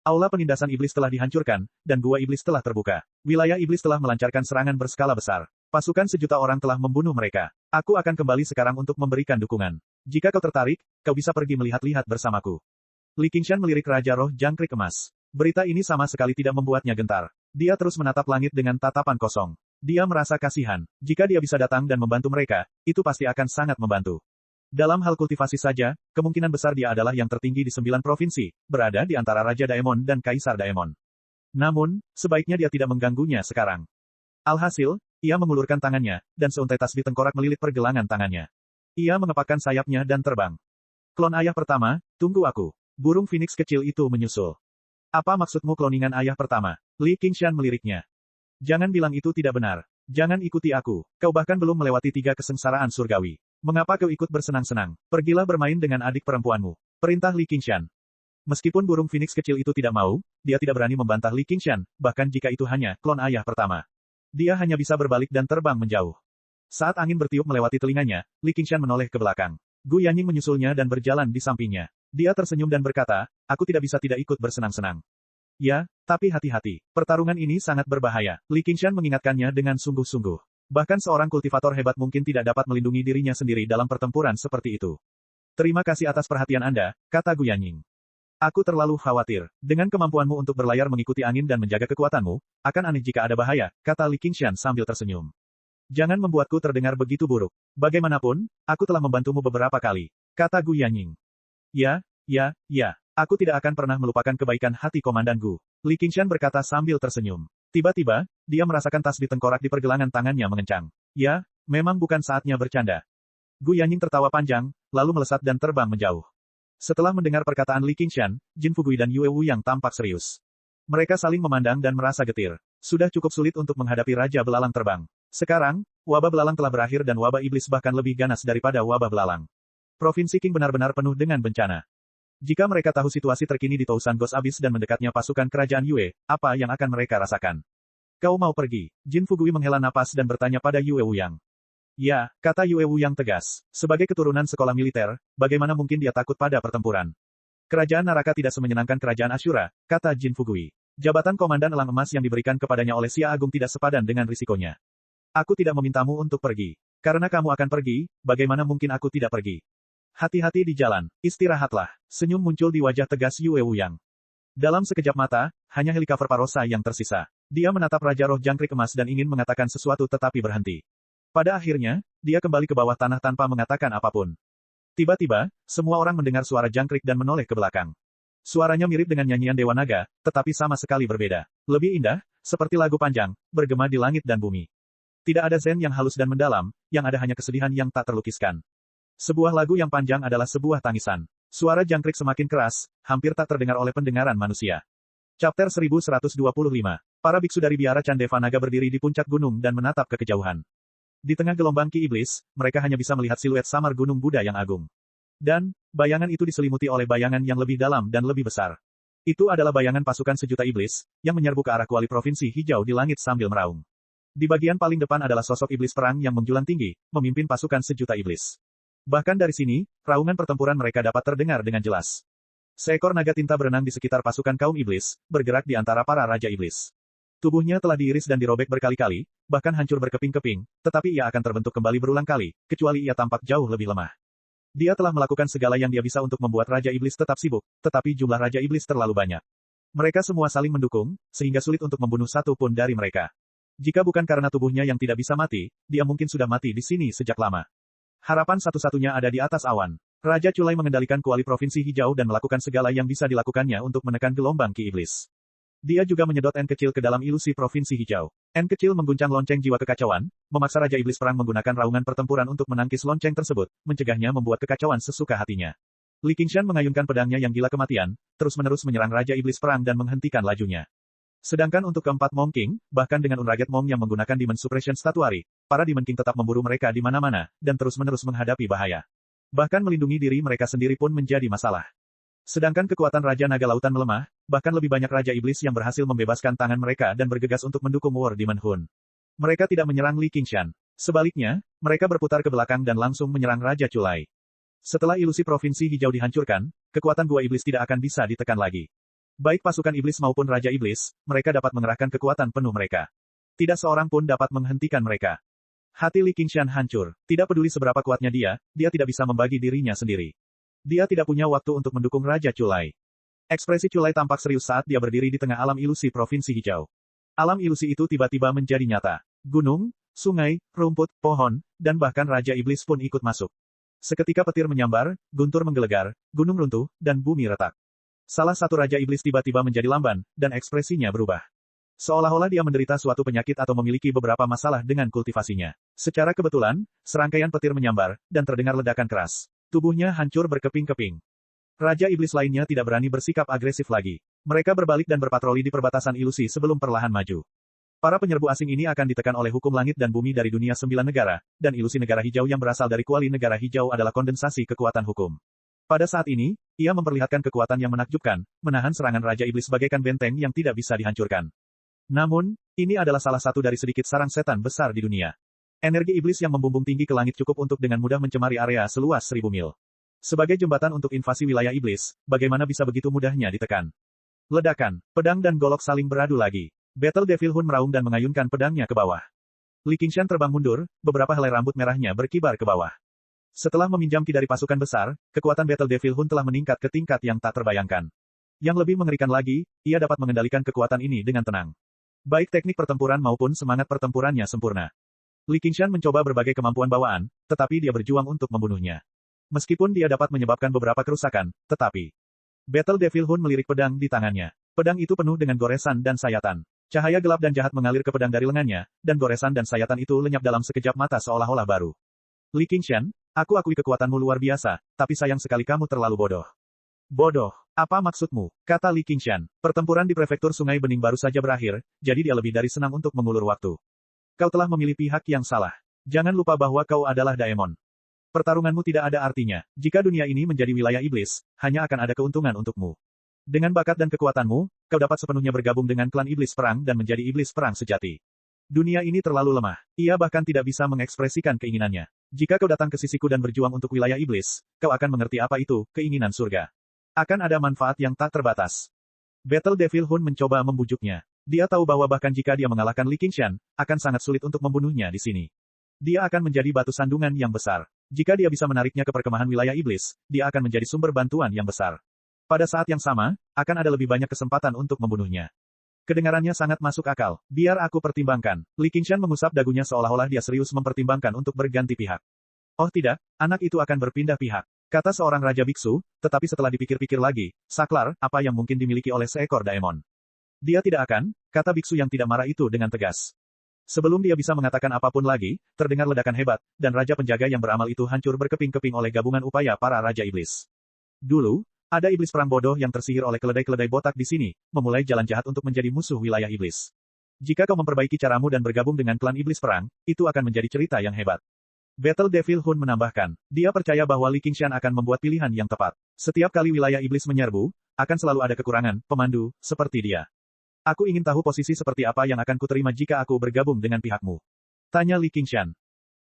Aula penindasan iblis telah dihancurkan, dan gua iblis telah terbuka. Wilayah iblis telah melancarkan serangan berskala besar. Pasukan sejuta orang telah membunuh mereka. Aku akan kembali sekarang untuk memberikan dukungan. Jika kau tertarik, kau bisa pergi melihat-lihat bersamaku. Li Qingshan melirik Raja Roh Jangkrik Emas. Berita ini sama sekali tidak membuatnya gentar. Dia terus menatap langit dengan tatapan kosong. Dia merasa kasihan. Jika dia bisa datang dan membantu mereka, itu pasti akan sangat membantu. Dalam hal kultivasi saja, kemungkinan besar dia adalah yang tertinggi di 9 provinsi, berada di antara Raja Daemon dan Kaisar Daemon. Namun, sebaiknya dia tidak mengganggunya sekarang. Alhasil, ia mengulurkan tangannya, dan seuntai tasbih tengkorak melilit pergelangan tangannya. Ia mengepakkan sayapnya dan terbang. Klon ayah pertama, tunggu aku. Burung Phoenix kecil itu menyusul. Apa maksudmu kloningan ayah pertama? Li Qingshan meliriknya. Jangan bilang itu tidak benar. Jangan ikuti aku. Kau bahkan belum melewati 3 kesengsaraan surgawi. Mengapa kau ikut bersenang-senang? Pergilah bermain dengan adik perempuanmu. Perintah Li Qingshan. Meskipun burung Phoenix kecil itu tidak mau, dia tidak berani membantah Li Qingshan, bahkan jika itu hanya klon ayah pertama. Dia hanya bisa berbalik dan terbang menjauh. Saat angin bertiup melewati telinganya, Li Qingshan menoleh ke belakang. Gu Yanying menyusulnya dan berjalan di sampingnya. Dia tersenyum dan berkata, aku tidak bisa tidak ikut bersenang-senang. Ya, tapi hati-hati. Pertarungan ini sangat berbahaya. Li Qingshan mengingatkannya dengan sungguh-sungguh. Bahkan seorang kultivator hebat mungkin tidak dapat melindungi dirinya sendiri dalam pertempuran seperti itu. Terima kasih atas perhatian Anda, kata Gu Yanying. Aku terlalu khawatir. Dengan kemampuanmu untuk berlayar mengikuti angin dan menjaga kekuatanmu, akan aneh jika ada bahaya, kata Li Qingshan sambil tersenyum. Jangan membuatku terdengar begitu buruk. Bagaimanapun, aku telah membantumu beberapa kali, kata Gu Yanying. Ya. Aku tidak akan pernah melupakan kebaikan hati Komandan Gu. Li Qingshan berkata sambil tersenyum. Tiba-tiba, dia merasakan tasbih tengkorak di pergelangan tangannya mengencang. Ya, memang bukan saatnya bercanda. Gu Yanying tertawa panjang, lalu melesat dan terbang menjauh. Setelah mendengar perkataan Li Qingshan, Jin Fugui dan Yue Wu yang tampak serius. Mereka saling memandang dan merasa getir. Sudah cukup sulit untuk menghadapi Raja Belalang Terbang. Sekarang, wabah belalang telah berakhir dan wabah iblis bahkan lebih ganas daripada wabah belalang. Provinsi Qing benar-benar penuh dengan bencana. Jika mereka tahu situasi terkini di Tousan Ghost Abyss dan mendekatnya pasukan kerajaan Yue, apa yang akan mereka rasakan? Kau mau pergi? Jin Fugui menghela napas dan bertanya pada Yue Wu Yang. Ya, kata Yue Wu Yang tegas. Sebagai keturunan sekolah militer, bagaimana mungkin dia takut pada pertempuran? Kerajaan Naraka tidak semenyenangkan kerajaan Ashura, kata Jin Fugui. Jabatan Komandan Elang Emas yang diberikan kepadanya oleh Xia Agung tidak sepadan dengan risikonya. Aku tidak memintamu untuk pergi. Karena kamu akan pergi, bagaimana mungkin aku tidak pergi? Hati-hati di jalan, istirahatlah. Senyum muncul di wajah tegas Yue Wu Yang. Dalam sekejap mata, hanya helikopter Parosa yang tersisa. Dia menatap Raja Roh Jangkrik Emas dan ingin mengatakan sesuatu tetapi berhenti. Pada akhirnya, dia kembali ke bawah tanah tanpa mengatakan apapun. Tiba-tiba, semua orang mendengar suara jangkrik dan menoleh ke belakang. Suaranya mirip dengan nyanyian Dewa Naga, tetapi sama sekali berbeda. Lebih indah, seperti lagu panjang, bergema di langit dan bumi. Tidak ada zen yang halus dan mendalam, yang ada hanya kesedihan yang tak terlukiskan. Sebuah lagu yang panjang adalah sebuah tangisan. Suara jangkrik semakin keras, hampir tak terdengar oleh pendengaran manusia. Chapter 1125. Para biksu dari biara Chan Deva Naga berdiri di puncak gunung dan menatap ke kejauhan. Di tengah gelombang ki iblis, mereka hanya bisa melihat siluet samar gunung Buddha yang agung. Dan, bayangan itu diselimuti oleh bayangan yang lebih dalam dan lebih besar. Itu adalah bayangan pasukan sejuta iblis, yang menyerbu ke arah kuali provinsi hijau di langit sambil meraung. Di bagian paling depan adalah sosok iblis perang yang menjulang tinggi, memimpin pasukan sejuta iblis. Bahkan dari sini, raungan pertempuran mereka dapat terdengar dengan jelas. Seekor naga tinta berenang di sekitar pasukan kaum iblis, bergerak di antara para raja iblis. Tubuhnya telah diiris dan dirobek berkali-kali, bahkan hancur berkeping-keping, tetapi ia akan terbentuk kembali berulang kali, kecuali ia tampak jauh lebih lemah. Dia telah melakukan segala yang dia bisa untuk membuat raja iblis tetap sibuk, tetapi jumlah raja iblis terlalu banyak. Mereka semua saling mendukung, sehingga sulit untuk membunuh satu pun dari mereka. Jika bukan karena tubuhnya yang tidak bisa mati, dia mungkin sudah mati di sini sejak lama. Harapan satu-satunya ada di atas awan. Raja Culai mengendalikan kuali Provinsi Hijau dan melakukan segala yang bisa dilakukannya untuk menekan gelombang Ki Iblis. Dia juga menyedot N kecil ke dalam ilusi Provinsi Hijau. N kecil mengguncang lonceng jiwa kekacauan, memaksa Raja Iblis Perang menggunakan raungan pertempuran untuk menangkis lonceng tersebut, mencegahnya membuat kekacauan sesuka hatinya. Li Qingshan mengayunkan pedangnya yang gila kematian, terus-menerus menyerang Raja Iblis Perang dan menghentikan lajunya. Sedangkan untuk keempat Mong King, bahkan dengan Unraget Mong yang menggunakan Demon Suppression Statuary, para Demon King tetap memburu mereka di mana-mana, dan terus-menerus menghadapi bahaya. Bahkan melindungi diri mereka sendiri pun menjadi masalah. Sedangkan kekuatan Raja Naga Lautan melemah, bahkan lebih banyak Raja Iblis yang berhasil membebaskan tangan mereka dan bergegas untuk mendukung War Demon Hun. Mereka tidak menyerang Li Qingshan. Sebaliknya, mereka berputar ke belakang dan langsung menyerang Raja Culai. Setelah ilusi Provinsi Hijau dihancurkan, kekuatan Gua Iblis tidak akan bisa ditekan lagi. Baik pasukan Iblis maupun Raja Iblis, mereka dapat mengerahkan kekuatan penuh mereka. Tidak seorang pun dapat menghentikan mereka. Hati Li Qingshan hancur. Tidak peduli seberapa kuatnya dia tidak bisa membagi dirinya sendiri. Dia tidak punya waktu untuk mendukung Raja Culai. Ekspresi Culai tampak serius saat dia berdiri di tengah alam ilusi Provinsi Hijau. Alam ilusi itu tiba-tiba menjadi nyata. Gunung, sungai, rumput, pohon, dan bahkan Raja Iblis pun ikut masuk. Seketika petir menyambar, guntur menggelegar, gunung runtuh, dan bumi retak. Salah satu Raja Iblis tiba-tiba menjadi lamban, dan ekspresinya berubah. Seolah-olah dia menderita suatu penyakit atau memiliki beberapa masalah dengan kultivasinya. Secara kebetulan, serangkaian petir menyambar, dan terdengar ledakan keras. Tubuhnya hancur berkeping-keping. Raja Iblis lainnya tidak berani bersikap agresif lagi. Mereka berbalik dan berpatroli di perbatasan ilusi sebelum perlahan maju. Para penyerbu asing ini akan ditekan oleh hukum langit dan bumi dari dunia 9 negara, dan ilusi negara hijau yang berasal dari kuali negara hijau adalah kondensasi kekuatan hukum. Pada saat ini, ia memperlihatkan kekuatan yang menakjubkan, menahan serangan Raja Iblis bagaikan benteng yang tidak bisa dihancurkan. Namun, ini adalah salah satu dari sedikit sarang setan besar di dunia. Energi iblis yang membumbung tinggi ke langit cukup untuk dengan mudah mencemari area seluas 1000 mil. Sebagai jembatan untuk invasi wilayah iblis, bagaimana bisa begitu mudahnya ditekan? Ledakan, pedang dan golok saling beradu lagi. Battle Devil Hun meraung dan mengayunkan pedangnya ke bawah. Li Qingshan terbang mundur, beberapa helai rambut merahnya berkibar ke bawah. Setelah meminjam ki dari pasukan besar, kekuatan Battle Devil Hun telah meningkat ke tingkat yang tak terbayangkan. Yang lebih mengerikan lagi, ia dapat mengendalikan kekuatan ini dengan tenang. Baik teknik pertempuran maupun semangat pertempurannya sempurna. Li Qingshan mencoba berbagai kemampuan bawaan, tetapi dia berjuang untuk membunuhnya. Meskipun dia dapat menyebabkan beberapa kerusakan, tetapi Battle Devil Hun melirik pedang di tangannya. Pedang itu penuh dengan goresan dan sayatan. Cahaya gelap dan jahat mengalir ke pedang dari lengannya, dan goresan dan sayatan itu lenyap dalam sekejap mata seolah-olah baru. Li Qingshan, aku akui kekuatanmu luar biasa, tapi sayang sekali kamu terlalu bodoh. Bodoh, apa maksudmu? Kata Li Qingshan. Pertempuran di prefektur Sungai Bening baru saja berakhir, jadi dia lebih dari senang untuk mengulur waktu. Kau telah memilih pihak yang salah. Jangan lupa bahwa kau adalah Daemon. Pertarunganmu tidak ada artinya. Jika dunia ini menjadi wilayah iblis, hanya akan ada keuntungan untukmu. Dengan bakat dan kekuatanmu, kau dapat sepenuhnya bergabung dengan klan iblis perang dan menjadi iblis perang sejati. Dunia ini terlalu lemah. Ia bahkan tidak bisa mengekspresikan keinginannya. Jika kau datang ke sisiku dan berjuang untuk wilayah iblis, kau akan mengerti apa itu, keinginan surga. Akan ada manfaat yang tak terbatas. Battle Devil Hun mencoba membujuknya. Dia tahu bahwa bahkan jika dia mengalahkan Li Qingshan, akan sangat sulit untuk membunuhnya di sini. Dia akan menjadi batu sandungan yang besar. Jika dia bisa menariknya ke perkemahan wilayah iblis, dia akan menjadi sumber bantuan yang besar. Pada saat yang sama, akan ada lebih banyak kesempatan untuk membunuhnya. Kedengarannya sangat masuk akal. Biar aku pertimbangkan. Li Qingshan mengusap dagunya seolah-olah dia serius mempertimbangkan untuk berganti pihak. Oh tidak, anak itu akan berpindah pihak. Kata seorang Raja Biksu, tetapi setelah dipikir-pikir lagi, saklar, apa yang mungkin dimiliki oleh seekor Daemon? Dia tidak akan, kata biksu yang tidak marah itu dengan tegas. Sebelum dia bisa mengatakan apapun lagi, terdengar ledakan hebat, dan Raja Penjaga yang beramal itu hancur berkeping-keping oleh gabungan upaya para Raja Iblis. Dulu, ada iblis perang bodoh yang tersihir oleh keledai-keledai botak di sini, memulai jalan jahat untuk menjadi musuh wilayah iblis. Jika kau memperbaiki caramu dan bergabung dengan klan iblis perang, itu akan menjadi cerita yang hebat. Battle Devil Hun menambahkan, dia percaya bahwa Li Qingshan akan membuat pilihan yang tepat. Setiap kali wilayah iblis menyerbu, akan selalu ada kekurangan, pemandu, seperti dia. Aku ingin tahu posisi seperti apa yang akan kuterima jika aku bergabung dengan pihakmu. Tanya Li Qingshan.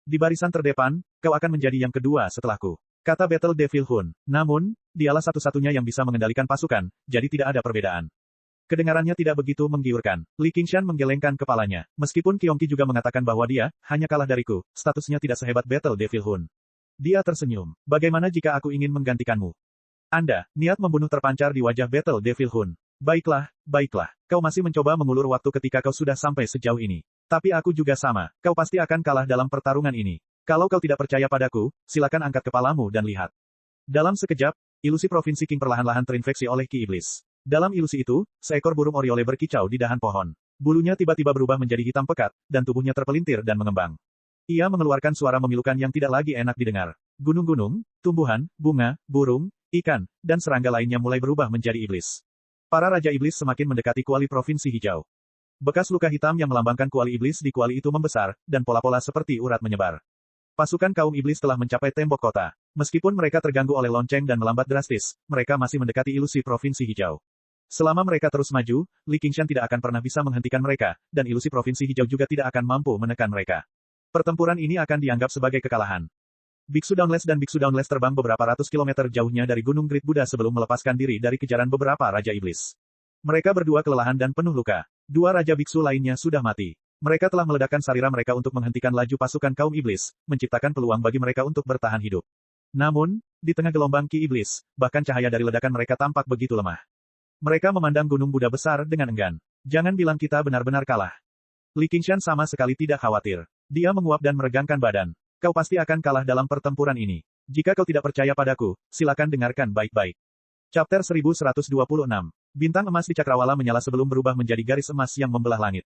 Di barisan terdepan, kau akan menjadi yang kedua setelahku. Kata Battle Devil Hun. Namun, dialah satu-satunya yang bisa mengendalikan pasukan, jadi tidak ada perbedaan. Kedengarannya tidak begitu menggiurkan. Li Qingshan menggelengkan kepalanya. Meskipun Qiongqi juga mengatakan bahwa dia hanya kalah dariku, statusnya tidak sehebat Battle Devil Hun. Dia tersenyum. Bagaimana jika aku ingin menggantikanmu? Anda, niat membunuh terpancar di wajah Battle Devil Hun. Baiklah, baiklah. Kau masih mencoba mengulur waktu ketika kau sudah sampai sejauh ini. Tapi aku juga sama. Kau pasti akan kalah dalam pertarungan ini. Kalau kau tidak percaya padaku, silakan angkat kepalamu dan lihat. Dalam sekejap, ilusi Provinsi King perlahan-lahan terinfeksi oleh Ki Iblis. Dalam ilusi itu, seekor burung oriole berkicau di dahan pohon. Bulunya tiba-tiba berubah menjadi hitam pekat, dan tubuhnya terpelintir dan mengembang. Ia mengeluarkan suara memilukan yang tidak lagi enak didengar. Gunung-gunung, tumbuhan, bunga, burung, ikan, dan serangga lainnya mulai berubah menjadi iblis. Para Raja Iblis semakin mendekati kuali Provinsi Hijau. Bekas luka hitam yang melambangkan kuali iblis di kuali itu membesar, dan pola-pola seperti urat menyebar. Pasukan kaum iblis telah mencapai tembok kota. Meskipun mereka terganggu oleh lonceng dan melambat drastis, mereka masih mendekati ilusi Provinsi Hijau. Selama mereka terus maju, Li Qingshan tidak akan pernah bisa menghentikan mereka, dan ilusi Provinsi Hijau juga tidak akan mampu menekan mereka. Pertempuran ini akan dianggap sebagai kekalahan. Biksu Dauntless dan Biksu Dauntless terbang beberapa ratus kilometer jauhnya dari Gunung Great Buddha sebelum melepaskan diri dari kejaran beberapa Raja Iblis. Mereka berdua kelelahan dan penuh luka. Dua Raja Biksu lainnya sudah mati. Mereka telah meledakkan sarira mereka untuk menghentikan laju pasukan kaum iblis, menciptakan peluang bagi mereka untuk bertahan hidup. Namun, di tengah gelombang Ki Iblis, bahkan cahaya dari ledakan mereka tampak begitu lemah. Mereka memandang Gunung Buddha besar dengan enggan. Jangan bilang kita benar-benar kalah. Li Qingshan sama sekali tidak khawatir. Dia menguap dan meregangkan badan. Kau pasti akan kalah dalam pertempuran ini. Jika kau tidak percaya padaku, silakan dengarkan baik-baik. Chapter 1126. Bintang emas di cakrawala menyala sebelum berubah menjadi garis emas yang membelah langit.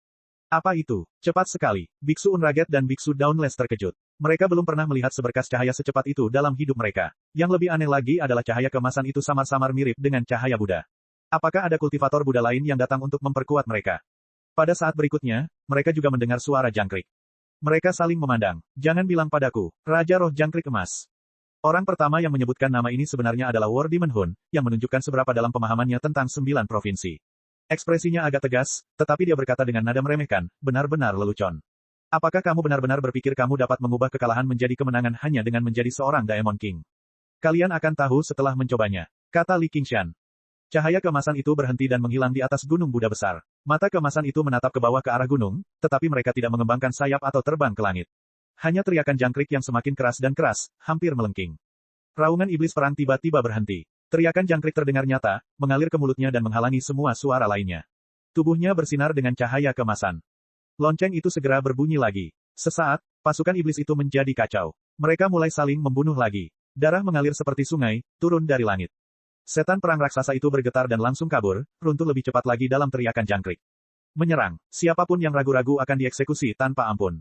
Apa itu? Cepat sekali. Biksu Unraget dan Biksu Dauntless terkejut. Mereka belum pernah melihat seberkas cahaya secepat itu dalam hidup mereka. Yang lebih aneh lagi adalah cahaya keemasan itu samar-samar mirip dengan cahaya Buddha. Apakah ada kultivator Buddha lain yang datang untuk memperkuat mereka? Pada saat berikutnya, mereka juga mendengar suara jangkrik. Mereka saling memandang. Jangan bilang padaku, Raja Roh Jangkrik Emas. Orang pertama yang menyebutkan nama ini sebenarnya adalah War Demon Hun, yang menunjukkan seberapa dalam pemahamannya tentang 9 provinsi. Ekspresinya agak tegas, tetapi dia berkata dengan nada meremehkan, benar-benar lelucon. Apakah kamu benar-benar berpikir kamu dapat mengubah kekalahan menjadi kemenangan hanya dengan menjadi seorang Daemon King? Kalian akan tahu setelah mencobanya, kata Li Qingshan. Cahaya keemasan itu berhenti dan menghilang di atas gunung Buddha besar. Mata keemasan itu menatap ke bawah ke arah gunung, tetapi mereka tidak mengembangkan sayap atau terbang ke langit. Hanya teriakan jangkrik yang semakin keras dan keras, hampir melengking. Raungan iblis perang tiba-tiba berhenti. Teriakan jangkrik terdengar nyata, mengalir ke mulutnya dan menghalangi semua suara lainnya. Tubuhnya bersinar dengan cahaya keemasan. Lonceng itu segera berbunyi lagi. Sesaat, pasukan iblis itu menjadi kacau. Mereka mulai saling membunuh lagi. Darah mengalir seperti sungai, turun dari langit. Setan perang raksasa itu bergetar dan langsung kabur, runtuh lebih cepat lagi dalam teriakan jangkrik. Menyerang. Siapapun yang ragu-ragu akan dieksekusi tanpa ampun.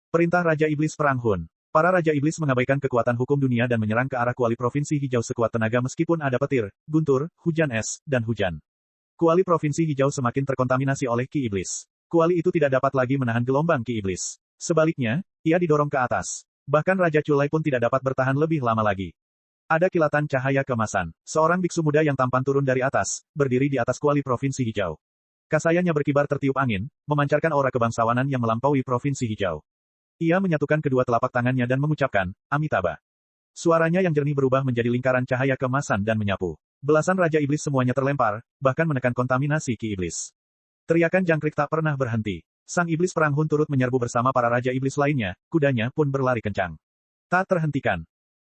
Perintah Raja Iblis Perang Hun. Para Raja Iblis mengabaikan kekuatan hukum dunia dan menyerang ke arah kuali Provinsi Hijau sekuat tenaga meskipun ada petir, guntur, hujan es, dan hujan. Kuali Provinsi Hijau semakin terkontaminasi oleh Ki Iblis. Kuali itu tidak dapat lagi menahan gelombang Ki Iblis. Sebaliknya, ia didorong ke atas. Bahkan Raja Culai pun tidak dapat bertahan lebih lama lagi. Ada kilatan cahaya keemasan. Seorang biksu muda yang tampan turun dari atas, berdiri di atas kuali Provinsi Hijau. Kasayanya berkibar tertiup angin, memancarkan aura kebangsawanan yang melampaui Provinsi Hijau. Ia menyatukan kedua telapak tangannya dan mengucapkan, Amitabha. Suaranya yang jernih berubah menjadi lingkaran cahaya keemasan dan menyapu. Belasan Raja Iblis semuanya terlempar, bahkan menekan kontaminasi Ki Iblis. Teriakan jangkrik tak pernah berhenti. Sang Iblis Perang Hun turut menyerbu bersama para Raja Iblis lainnya, kudanya pun berlari kencang. Tak terhentikan.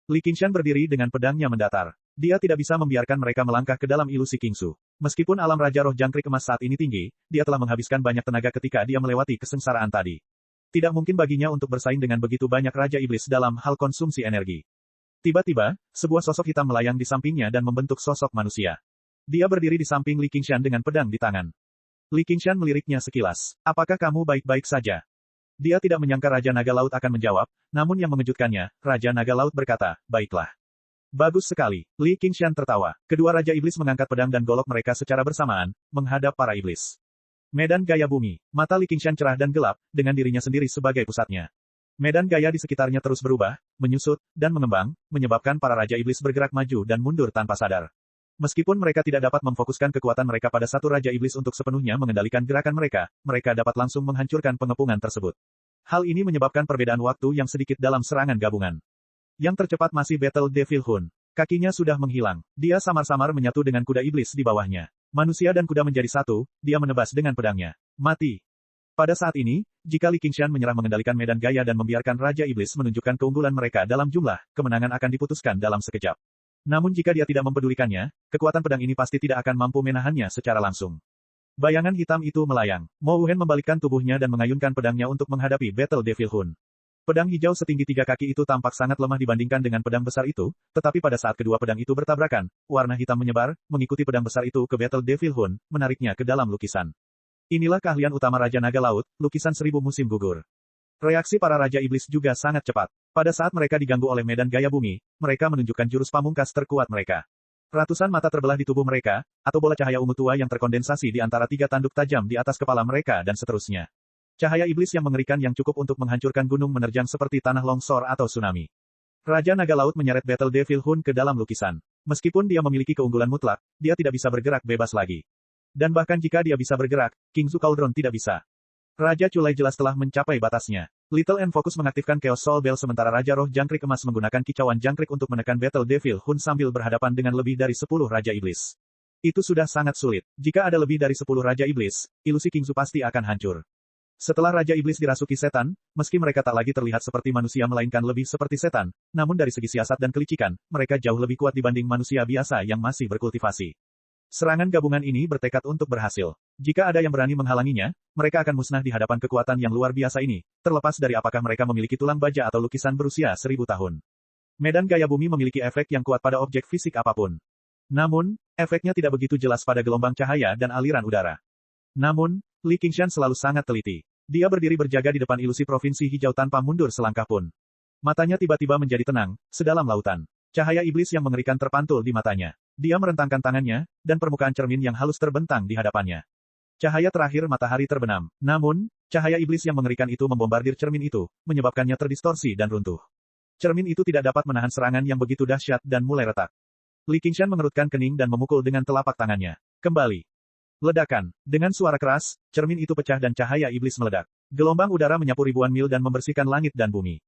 Li Qingshan berdiri dengan pedangnya mendatar. Dia tidak bisa membiarkan mereka melangkah ke dalam ilusi Kingsu. Meskipun alam Raja Roh Jangkrik Emas saat ini tinggi, dia telah menghabiskan banyak tenaga ketika dia melewati kesengsaraan tadi. Tidak mungkin baginya untuk bersaing dengan begitu banyak Raja Iblis dalam hal konsumsi energi. Tiba-tiba, sebuah sosok hitam melayang di sampingnya dan membentuk sosok manusia. Dia berdiri di samping Li Qingshan dengan pedang di tangan. Li Qingshan meliriknya sekilas. Apakah kamu baik-baik saja? Dia tidak menyangka Raja Naga Laut akan menjawab, namun yang mengejutkannya, Raja Naga Laut berkata, baiklah. Bagus sekali. Li Qingshan tertawa. Kedua Raja Iblis mengangkat pedang dan golok mereka secara bersamaan, menghadap para iblis. Medan gaya bumi. Mata Li Qingshan cerah dan gelap, dengan dirinya sendiri sebagai pusatnya. Medan gaya di sekitarnya terus berubah, menyusut, dan mengembang, menyebabkan para Raja Iblis bergerak maju dan mundur tanpa sadar. Meskipun mereka tidak dapat memfokuskan kekuatan mereka pada satu Raja Iblis untuk sepenuhnya mengendalikan gerakan mereka, mereka dapat langsung menghancurkan pengepungan tersebut. Hal ini menyebabkan perbedaan waktu yang sedikit dalam serangan gabungan. Yang tercepat masih Battle Devil Hun. Kakinya sudah menghilang. Dia samar-samar menyatu dengan kuda iblis di bawahnya. Manusia dan kuda menjadi satu, dia menebas dengan pedangnya. Mati. Pada saat ini, jika Li Qingshan menyerah mengendalikan medan gaya dan membiarkan Raja Iblis menunjukkan keunggulan mereka dalam jumlah, kemenangan akan diputuskan dalam sekejap. Namun jika dia tidak mempedulikannya, kekuatan pedang ini pasti tidak akan mampu menahannya secara langsung. Bayangan hitam itu melayang. Mo Wuhen membalikkan tubuhnya dan mengayunkan pedangnya untuk menghadapi Battle Devil Hun. Pedang hijau setinggi 3 kaki itu tampak sangat lemah dibandingkan dengan pedang besar itu, tetapi pada saat kedua pedang itu bertabrakan, warna hitam menyebar, mengikuti pedang besar itu ke Battle Devil Hun, menariknya ke dalam lukisan. Inilah keahlian utama Raja Naga Laut, lukisan 1000 musim gugur. Reaksi para Raja Iblis juga sangat cepat. Pada saat mereka diganggu oleh medan gaya bumi, mereka menunjukkan jurus pamungkas terkuat mereka. Ratusan mata terbelah di tubuh mereka, atau bola cahaya ungu tua yang terkondensasi di antara 3 tanduk tajam di atas kepala mereka dan seterusnya. Cahaya iblis yang mengerikan yang cukup untuk menghancurkan gunung menerjang seperti tanah longsor atau tsunami. Raja Naga Laut menyeret Battle Devil Hun ke dalam lukisan. Meskipun dia memiliki keunggulan mutlak, dia tidak bisa bergerak bebas lagi. Dan bahkan jika dia bisa bergerak, King Zu Cauldron tidak bisa. Raja Culai jelas telah mencapai batasnya. Little N fokus mengaktifkan Chaos Soul Bell sementara Raja Roh Jangkrik Emas menggunakan kicauan jangkrik untuk menekan Battle Devil Hun sambil berhadapan dengan lebih dari 10 Raja Iblis. Itu sudah sangat sulit. Jika ada lebih dari 10 Raja Iblis, ilusi King Zu pasti akan hancur. Setelah Raja Iblis dirasuki setan, meski mereka tak lagi terlihat seperti manusia melainkan lebih seperti setan, namun dari segi siasat dan kelicikan, mereka jauh lebih kuat dibanding manusia biasa yang masih berkultivasi. Serangan gabungan ini bertekad untuk berhasil. Jika ada yang berani menghalanginya, mereka akan musnah di hadapan kekuatan yang luar biasa ini, terlepas dari apakah mereka memiliki tulang baja atau lukisan berusia 1000 tahun. Medan gaya bumi memiliki efek yang kuat pada objek fisik apapun. Namun, efeknya tidak begitu jelas pada gelombang cahaya dan aliran udara. Namun, Li Qingshan selalu sangat teliti. Dia berdiri berjaga di depan ilusi provinsi hijau tanpa mundur selangkah pun. Matanya tiba-tiba menjadi tenang, sedalam lautan. Cahaya iblis yang mengerikan terpantul di matanya. Dia merentangkan tangannya, dan permukaan cermin yang halus terbentang di hadapannya. Cahaya terakhir matahari terbenam. Namun, cahaya iblis yang mengerikan itu membombardir cermin itu, menyebabkannya terdistorsi dan runtuh. Cermin itu tidak dapat menahan serangan yang begitu dahsyat dan mulai retak. Li Qingshan mengerutkan kening dan memukul dengan telapak tangannya. Kembali. Ledakan. Dengan suara keras, cermin itu pecah dan cahaya iblis meledak. Gelombang udara menyapu ribuan mil dan membersihkan langit dan bumi.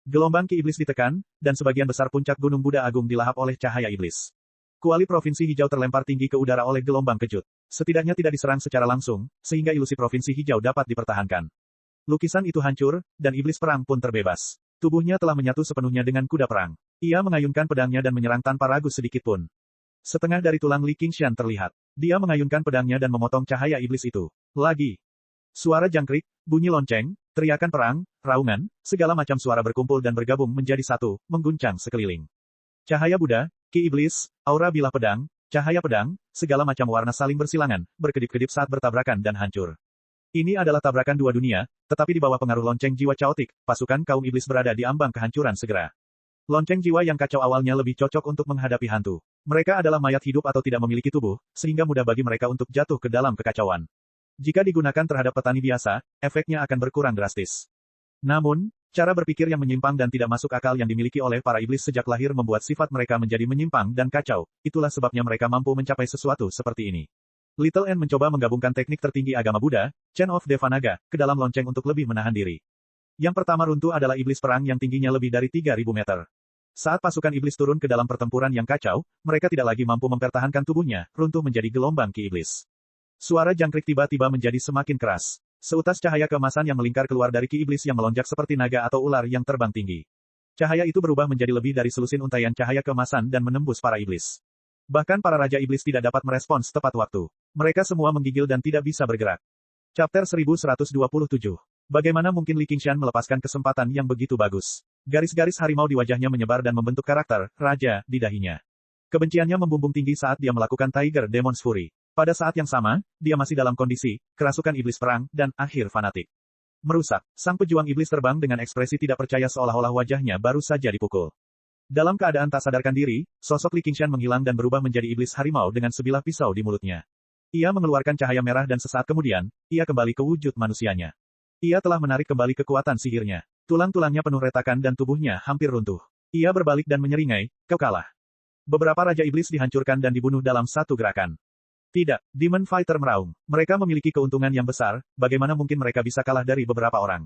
Gelombang ki iblis ditekan, dan sebagian besar puncak Gunung Buddha Agung dilahap oleh cahaya iblis. Kuali provinsi hijau terlempar tinggi ke udara oleh gelombang kejut. Setidaknya tidak diserang secara langsung, sehingga ilusi provinsi hijau dapat dipertahankan. Lukisan itu hancur, dan iblis perang pun terbebas. Tubuhnya telah menyatu sepenuhnya dengan kuda perang. Ia mengayunkan pedangnya dan menyerang tanpa ragu sedikit pun. Setengah dari tulang Li Qingshan terlihat. Dia mengayunkan pedangnya dan memotong cahaya iblis itu. Lagi. Suara jangkrik, bunyi lonceng, teriakan perang, raungan, segala macam suara berkumpul dan bergabung menjadi satu, mengguncang sekeliling. Cahaya Buddha, ki iblis, aura bilah pedang, cahaya pedang, segala macam warna saling bersilangan, berkedip-kedip saat bertabrakan dan hancur. Ini adalah tabrakan dua dunia, tetapi di bawah pengaruh lonceng jiwa caotik, pasukan kaum iblis berada di ambang kehancuran segera. Lonceng jiwa yang kacau awalnya lebih cocok untuk menghadapi hantu. Mereka adalah mayat hidup atau tidak memiliki tubuh, sehingga mudah bagi mereka untuk jatuh ke dalam kekacauan. Jika digunakan terhadap petani biasa, efeknya akan berkurang drastis. Namun, cara berpikir yang menyimpang dan tidak masuk akal yang dimiliki oleh para iblis sejak lahir membuat sifat mereka menjadi menyimpang dan kacau, itulah sebabnya mereka mampu mencapai sesuatu seperti ini. Little N mencoba menggabungkan teknik tertinggi agama Buddha, Chain of Devanaga, ke dalam lonceng untuk lebih menahan diri. Yang pertama runtuh adalah iblis perang yang tingginya lebih dari 3000 meter. Saat pasukan iblis turun ke dalam pertempuran yang kacau, mereka tidak lagi mampu mempertahankan tubuhnya, runtuh menjadi gelombang ki iblis. Suara jangkrik tiba-tiba menjadi semakin keras. Seutas cahaya keemasan yang melingkar keluar dari ki iblis yang melonjak seperti naga atau ular yang terbang tinggi. Cahaya itu berubah menjadi lebih dari selusin untaian cahaya keemasan dan menembus para iblis. Bahkan para raja iblis tidak dapat merespons tepat waktu. Mereka semua menggigil dan tidak bisa bergerak. Chapter 1127. Bagaimana mungkin Li Qingshan melepaskan kesempatan yang begitu bagus? Garis-garis harimau di wajahnya menyebar dan membentuk karakter raja di dahinya. Kebenciannya membumbung tinggi saat dia melakukan Tiger Demon's Fury. Pada saat yang sama, dia masih dalam kondisi kerasukan iblis perang dan akhir fanatik. Merusak, sang pejuang iblis terbang dengan ekspresi tidak percaya seolah-olah wajahnya baru saja dipukul. Dalam keadaan tak sadarkan diri, sosok Li Qingshan menghilang dan berubah menjadi iblis harimau dengan sebilah pisau di mulutnya. Ia mengeluarkan cahaya merah dan sesaat kemudian, ia kembali ke wujud manusianya. Ia telah menarik kembali kekuatan sihirnya. Tulang-tulangnya penuh retakan dan tubuhnya hampir runtuh. Ia berbalik dan menyeringai, "Kau kalah." Beberapa raja iblis dihancurkan dan dibunuh dalam satu gerakan. Tidak, Demon Fighter meraung. Mereka memiliki keuntungan yang besar, bagaimana mungkin mereka bisa kalah dari beberapa orang?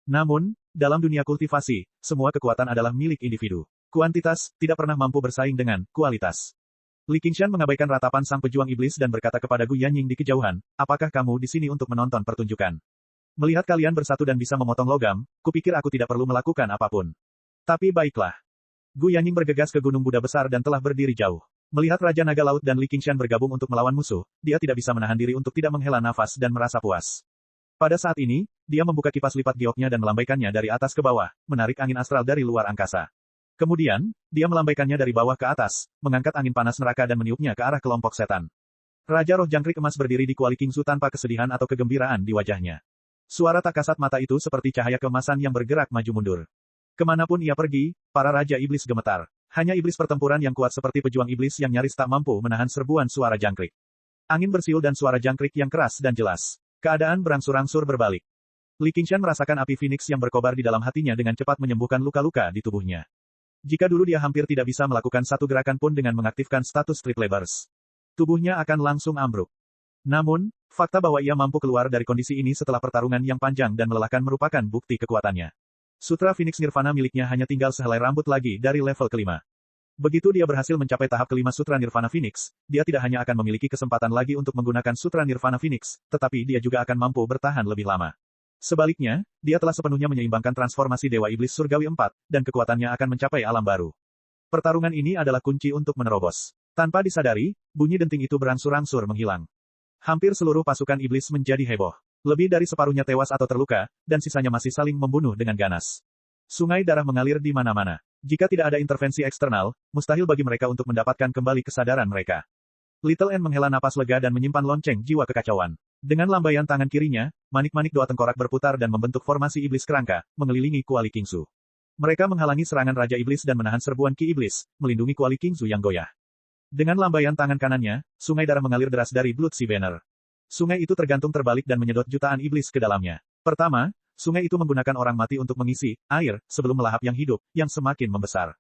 Namun, dalam dunia kultivasi, semua kekuatan adalah milik individu. Kuantitas tidak pernah mampu bersaing dengan kualitas. Li Qingshan mengabaikan ratapan sang pejuang iblis dan berkata kepada Gu Yanying di kejauhan, "Apakah kamu di sini untuk menonton pertunjukan? Melihat kalian bersatu dan bisa memotong logam, kupikir aku tidak perlu melakukan apapun. Tapi baiklah." Gu Yanying bergegas ke Gunung Buddha besar dan telah berdiri jauh. Melihat Raja Naga Laut dan Li Qingshan bergabung untuk melawan musuh, dia tidak bisa menahan diri untuk tidak menghela nafas dan merasa puas. Pada saat ini, dia membuka kipas lipat gioknya dan melambaikannya dari atas ke bawah, menarik angin astral dari luar angkasa. Kemudian, dia melambaikannya dari bawah ke atas, mengangkat angin panas neraka dan meniupnya ke arah kelompok setan. Raja Roh Jangkrik Emas berdiri di Kuali Qingzu tanpa kesedihan atau kegembiraan di wajahnya. Suara tak kasat mata itu seperti cahaya keemasan yang bergerak maju mundur. Kemanapun ia pergi, para Raja Iblis gemetar. Hanya iblis pertempuran yang kuat seperti pejuang iblis yang nyaris tak mampu menahan serbuan suara jangkrik. Angin bersiul dan suara jangkrik yang keras dan jelas. Keadaan berangsur-angsur berbalik. Li Qingshan merasakan api Phoenix yang berkobar di dalam hatinya dengan cepat menyembuhkan luka-luka di tubuhnya. Jika dulu dia hampir tidak bisa melakukan satu gerakan pun dengan mengaktifkan status Triple Burst, tubuhnya akan langsung ambruk. Namun, fakta bahwa ia mampu keluar dari kondisi ini setelah pertarungan yang panjang dan melelahkan merupakan bukti kekuatannya. Sutra Phoenix Nirvana miliknya hanya tinggal sehelai rambut lagi dari level kelima. Begitu dia berhasil mencapai tahap kelima Sutra Nirvana Phoenix, dia tidak hanya akan memiliki kesempatan lagi untuk menggunakan Sutra Nirvana Phoenix, tetapi dia juga akan mampu bertahan lebih lama. Sebaliknya, dia telah sepenuhnya menyeimbangkan transformasi Dewa Iblis Surgawi 4, dan kekuatannya akan mencapai alam baru. Pertarungan ini adalah kunci untuk menerobos. Tanpa disadari, bunyi denting itu berangsur-angsur menghilang. Hampir seluruh pasukan iblis menjadi heboh. Lebih dari separuhnya tewas atau terluka, dan sisanya masih saling membunuh dengan ganas. Sungai darah mengalir di mana-mana. Jika tidak ada intervensi eksternal, mustahil bagi mereka untuk mendapatkan kembali kesadaran mereka. Little N menghela napas lega dan menyimpan lonceng jiwa kekacauan. Dengan lambaian tangan kirinya, manik-manik doa tengkorak berputar dan membentuk formasi iblis kerangka, mengelilingi Kuali Qingzu. Mereka menghalangi serangan Raja Iblis dan menahan serbuan Ki Iblis, melindungi Kuali Qingzu yang goyah. Dengan lambaian tangan kanannya, sungai darah mengalir deras dari Blood Sea Banner. Sungai itu tergantung terbalik dan menyedot jutaan iblis ke dalamnya. Pertama, sungai itu menggunakan orang mati untuk mengisi air sebelum melahap yang hidup, yang semakin membesar.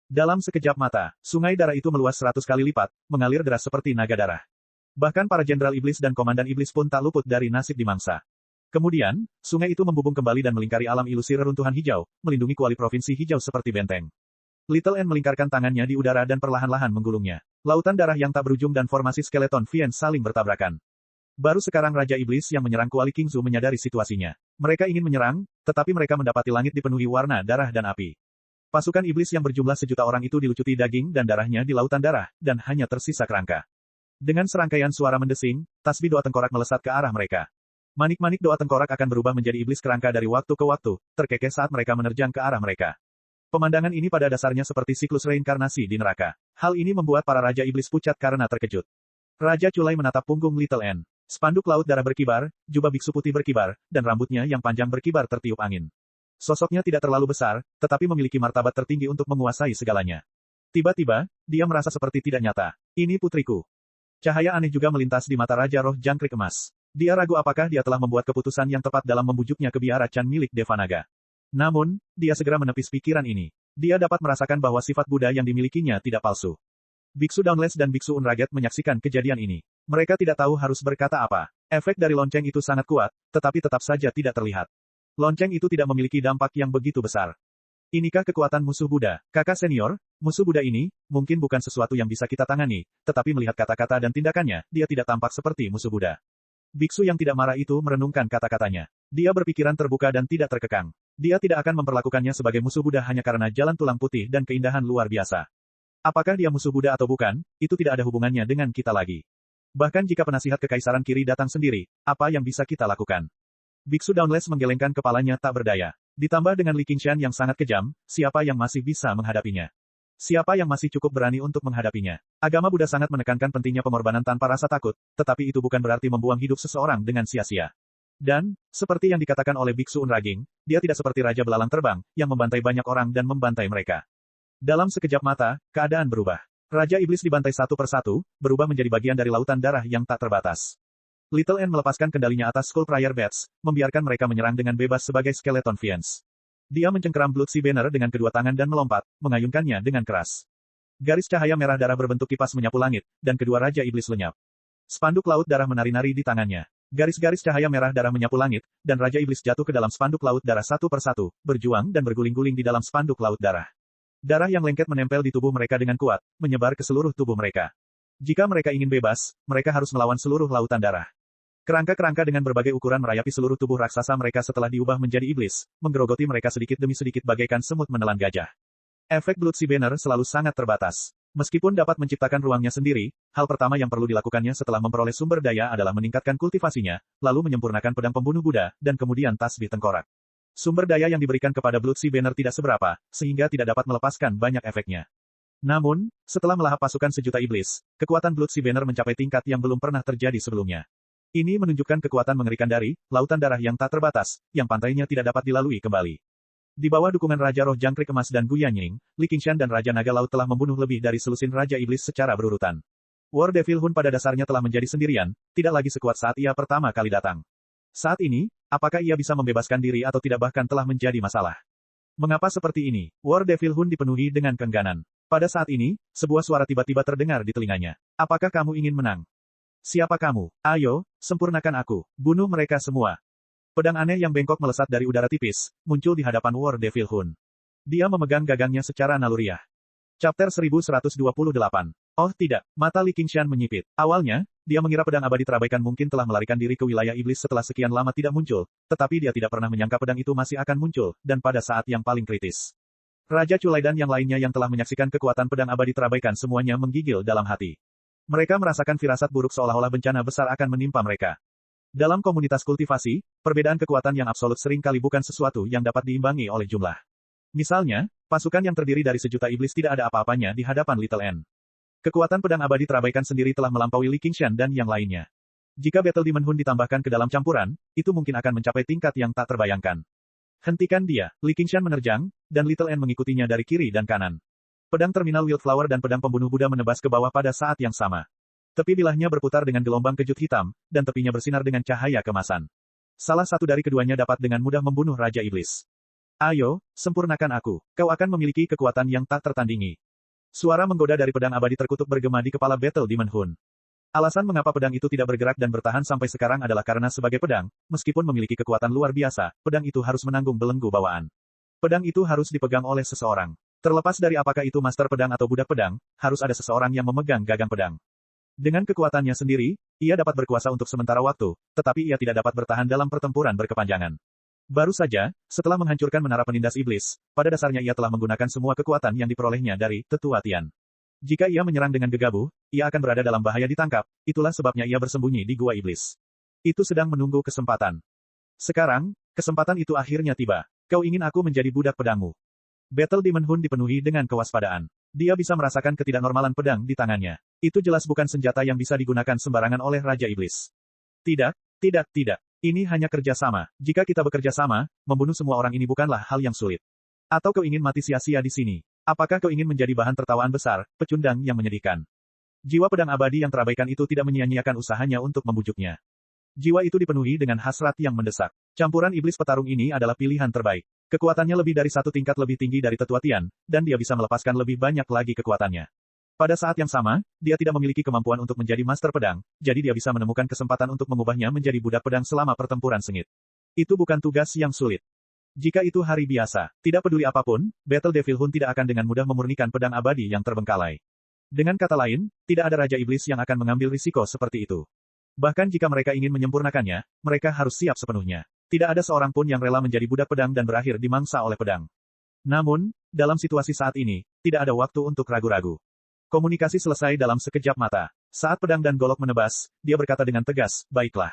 Dalam sekejap mata, sungai darah itu meluas 100 kali lipat, mengalir deras seperti naga darah. Bahkan para jenderal iblis dan komandan iblis pun tak luput dari nasib dimangsa. Kemudian, sungai itu membubung kembali dan melingkari alam ilusi reruntuhan hijau, melindungi kuali provinsi hijau seperti benteng. Little N melingkarkan tangannya di udara dan perlahan-lahan menggulungnya. Lautan darah yang tak berujung dan formasi skeleton Vien saling bertabrakan. Baru sekarang Raja Iblis yang menyerang Kuali Qingzu menyadari situasinya. Mereka ingin menyerang, tetapi mereka mendapati langit dipenuhi warna darah dan api. Pasukan iblis yang berjumlah sejuta orang itu dilucuti daging dan darahnya di lautan darah, dan hanya tersisa kerangka. Dengan serangkaian suara mendesing, tasbih doa tengkorak melesat ke arah mereka. Manik-manik doa tengkorak akan berubah menjadi iblis kerangka dari waktu ke waktu, terkekeh saat mereka menerjang ke arah mereka. Pemandangan ini pada dasarnya seperti siklus reinkarnasi di neraka. Hal ini membuat para Raja Iblis pucat karena terkejut. Raja Culai menatap punggung Little N. Spanduk laut darah berkibar, jubah biksu putih berkibar, dan rambutnya yang panjang berkibar tertiup angin. Sosoknya tidak terlalu besar, tetapi memiliki martabat tertinggi untuk menguasai segalanya. Tiba-tiba, dia merasa seperti tidak nyata. Ini putriku. Cahaya aneh juga melintas di mata Raja Roh Jangkrik Emas. Dia ragu apakah dia telah membuat keputusan yang tepat dalam membujuknya ke biara Chan milik Devanaga. Namun, dia segera menepis pikiran ini. Dia dapat merasakan bahwa sifat Buddha yang dimilikinya tidak palsu. Biksu Dauntless dan Biksu Unraget menyaksikan kejadian ini. Mereka tidak tahu harus berkata apa. Efek dari lonceng itu sangat kuat, tetapi tetap saja tidak terlihat. Lonceng itu tidak memiliki dampak yang begitu besar. Inikah kekuatan musuh Buddha? Kakak senior, musuh Buddha ini, mungkin bukan sesuatu yang bisa kita tangani, tetapi melihat kata-kata dan tindakannya, dia tidak tampak seperti musuh Buddha. Biksu yang tidak marah itu merenungkan kata-katanya. Dia berpikiran terbuka dan tidak terkekang. Dia tidak akan memperlakukannya sebagai musuh Buddha hanya karena jalan tulang putih dan keindahan luar biasa. Apakah dia musuh Buddha atau bukan, itu tidak ada hubungannya dengan kita lagi. Bahkan jika penasihat kekaisaran kiri datang sendiri, apa yang bisa kita lakukan? Biksu Dauntless menggelengkan kepalanya tak berdaya. Ditambah dengan Li Qingshan yang sangat kejam, siapa yang masih bisa menghadapinya? Siapa yang masih cukup berani untuk menghadapinya? Agama Buddha sangat menekankan pentingnya pengorbanan tanpa rasa takut, tetapi itu bukan berarti membuang hidup seseorang dengan sia-sia. Dan, seperti yang dikatakan oleh Biksu Unraging, dia tidak seperti Raja Belalang Terbang, yang membantai banyak orang dan membantai mereka. Dalam sekejap mata, keadaan berubah. Raja Iblis dibantai satu persatu, berubah menjadi bagian dari lautan darah yang tak terbatas. Little N melepaskan kendalinya atas Skull Prayer Bats, membiarkan mereka menyerang dengan bebas sebagai skeleton Fiends. Dia mencengkeram Blood Sea Banner dengan kedua tangan dan melompat, mengayunkannya dengan keras. Garis cahaya merah darah berbentuk kipas menyapu langit, dan kedua Raja Iblis lenyap. Spanduk laut darah menari-nari di tangannya. Garis-garis cahaya merah darah menyapu langit, dan Raja Iblis jatuh ke dalam spanduk laut darah satu persatu, berjuang dan berguling-guling di dalam spanduk laut darah. Darah yang lengket menempel di tubuh mereka dengan kuat, menyebar ke seluruh tubuh mereka. Jika mereka ingin bebas, mereka harus melawan seluruh lautan darah. Kerangka-kerangka dengan berbagai ukuran merayapi seluruh tubuh raksasa mereka setelah diubah menjadi iblis, menggerogoti mereka sedikit demi sedikit bagaikan semut menelan gajah. Efek Blood Sea Banner selalu sangat terbatas. Meskipun dapat menciptakan ruangnya sendiri, hal pertama yang perlu dilakukannya setelah memperoleh sumber daya adalah meningkatkan kultivasinya, lalu menyempurnakan pedang pembunuh Buddha, dan kemudian tasbih tengkorak. Sumber daya yang diberikan kepada Blood Sea Banner tidak seberapa, sehingga tidak dapat melepaskan banyak efeknya. Namun, setelah melahap pasukan sejuta iblis, kekuatan Blood Sea Banner mencapai tingkat yang belum pernah terjadi sebelumnya. Ini menunjukkan kekuatan mengerikan dari lautan darah yang tak terbatas, yang pantainya tidak dapat dilalui kembali. Di bawah dukungan Raja Roh Jangkrik Emas dan Gu Yanying, Li Qingshan dan Raja Naga Laut telah membunuh lebih dari selusin Raja Iblis secara berurutan. War Devil Hun pada dasarnya telah menjadi sendirian, tidak lagi sekuat saat ia pertama kali datang. Saat ini, apakah ia bisa membebaskan diri atau tidak bahkan telah menjadi masalah. Mengapa seperti ini? War Devil Hun dipenuhi dengan keengganan. Pada saat ini, sebuah suara tiba-tiba terdengar di telinganya. Apakah kamu ingin menang? Siapa kamu? Ayo, sempurnakan aku. Bunuh mereka semua. Pedang aneh yang bengkok melesat dari udara tipis, muncul di hadapan War Devil Hun. Dia memegang gagangnya secara naluriah. Chapter 1128. Oh tidak, mata Li Qingshan menyipit. Awalnya, dia mengira pedang abadi terabaikan mungkin telah melarikan diri ke wilayah iblis setelah sekian lama tidak muncul, tetapi dia tidak pernah menyangka pedang itu masih akan muncul, dan pada saat yang paling kritis. Raja Culai dan yang lainnya yang telah menyaksikan kekuatan pedang abadi terabaikan semuanya menggigil dalam hati. Mereka merasakan firasat buruk seolah-olah bencana besar akan menimpa mereka. Dalam komunitas kultivasi, perbedaan kekuatan yang absolut seringkali bukan sesuatu yang dapat diimbangi oleh jumlah. Misalnya, pasukan yang terdiri dari sejuta iblis tidak ada apa-apanya di hadapan Little N. Kekuatan pedang abadi terabaikan sendiri telah melampaui Li Qingshan dan yang lainnya. Jika Battle Demon Hun ditambahkan ke dalam campuran, itu mungkin akan mencapai tingkat yang tak terbayangkan. Hentikan dia, Li Qingshan menerjang, dan Little N mengikutinya dari kiri dan kanan. Pedang terminal Wildflower dan pedang pembunuh Buddha menebas ke bawah pada saat yang sama. Tepi bilahnya berputar dengan gelombang kejut hitam, dan tepinya bersinar dengan cahaya kemasan. Salah satu dari keduanya dapat dengan mudah membunuh Raja Iblis. Ayo, sempurnakan aku. Kau akan memiliki kekuatan yang tak tertandingi. Suara menggoda dari pedang abadi terkutuk bergema di kepala Battle Demon Hun. Alasan mengapa pedang itu tidak bergerak dan bertahan sampai sekarang adalah karena sebagai pedang, meskipun memiliki kekuatan luar biasa, pedang itu harus menanggung belenggu bawaan. Pedang itu harus dipegang oleh seseorang. Terlepas dari apakah itu master pedang atau budak pedang, harus ada seseorang yang memegang gagang pedang. Dengan kekuatannya sendiri, ia dapat berkuasa untuk sementara waktu, tetapi ia tidak dapat bertahan dalam pertempuran berkepanjangan. Baru saja, setelah menghancurkan menara penindas iblis, pada dasarnya ia telah menggunakan semua kekuatan yang diperolehnya dari Tetua Tian. Jika ia menyerang dengan gegabah, ia akan berada dalam bahaya ditangkap, itulah sebabnya ia bersembunyi di gua iblis. Itu sedang menunggu kesempatan. Sekarang, kesempatan itu akhirnya tiba. Kau ingin aku menjadi budak pedangmu. Battle Demon Hun dipenuhi dengan kewaspadaan. Dia bisa merasakan ketidaknormalan pedang di tangannya. Itu jelas bukan senjata yang bisa digunakan sembarangan oleh Raja Iblis. Tidak, tidak, tidak. Ini hanya kerja sama. Jika kita bekerja sama, membunuh semua orang ini bukanlah hal yang sulit. Atau kau ingin mati sia-sia di sini? Apakah kau ingin menjadi bahan tertawaan besar, pecundang yang menyedihkan? Jiwa pedang abadi yang terabaikan itu tidak menyia-nyiakan usahanya untuk membujuknya. Jiwa itu dipenuhi dengan hasrat yang mendesak. Campuran iblis petarung ini adalah pilihan terbaik. Kekuatannya lebih dari satu tingkat lebih tinggi dari Tetua Tian, dan dia bisa melepaskan lebih banyak lagi kekuatannya. Pada saat yang sama, dia tidak memiliki kemampuan untuk menjadi master pedang, jadi dia bisa menemukan kesempatan untuk mengubahnya menjadi budak pedang selama pertempuran sengit. Itu bukan tugas yang sulit. Jika itu hari biasa, tidak peduli apapun, Battle Devil Hun tidak akan dengan mudah memurnikan pedang abadi yang terbengkalai. Dengan kata lain, tidak ada Raja Iblis yang akan mengambil risiko seperti itu. Bahkan jika mereka ingin menyempurnakannya, mereka harus siap sepenuhnya. Tidak ada seorang pun yang rela menjadi budak pedang dan berakhir dimangsa oleh pedang. Namun, dalam situasi saat ini, tidak ada waktu untuk ragu-ragu. Komunikasi selesai dalam sekejap mata. Saat pedang dan golok menebas, dia berkata dengan tegas, baiklah.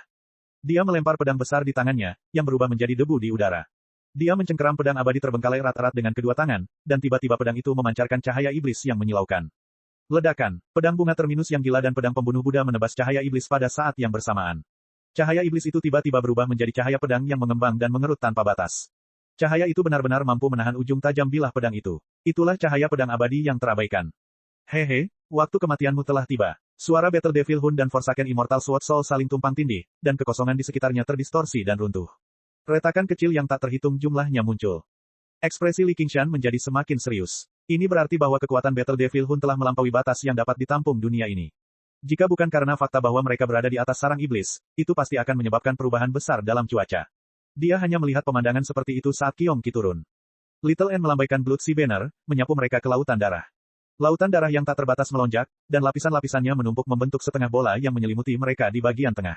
Dia melempar pedang besar di tangannya, yang berubah menjadi debu di udara. Dia mencengkeram pedang abadi terbengkalai erat-erat dengan kedua tangan, dan tiba-tiba pedang itu memancarkan cahaya iblis yang menyilaukan. Ledakan, pedang bunga terminus yang gila dan pedang pembunuh Buddha menebas cahaya iblis pada saat yang bersamaan. Cahaya iblis itu tiba-tiba berubah menjadi cahaya pedang yang mengembang dan mengerut tanpa batas. Cahaya itu benar-benar mampu menahan ujung tajam bilah pedang itu. Itulah cahaya pedang abadi yang terabaikan. Hehe, waktu kematianmu telah tiba. Suara Battle Devil Hun dan Forsaken Immortal Sword Soul saling tumpang tindih, dan kekosongan di sekitarnya terdistorsi dan runtuh. Retakan kecil yang tak terhitung jumlahnya muncul. Ekspresi Li Qingshan menjadi semakin serius. Ini berarti bahwa kekuatan Battle Devil Hun telah melampaui batas yang dapat ditampung dunia ini. Jika bukan karena fakta bahwa mereka berada di atas sarang iblis, itu pasti akan menyebabkan perubahan besar dalam cuaca. Dia hanya melihat pemandangan seperti itu saat Kyong Ki turun. Little N melambaikan Blood Sea Banner, menyapu mereka ke lautan darah. Lautan darah yang tak terbatas melonjak, dan lapisan-lapisannya menumpuk membentuk setengah bola yang menyelimuti mereka di bagian tengah.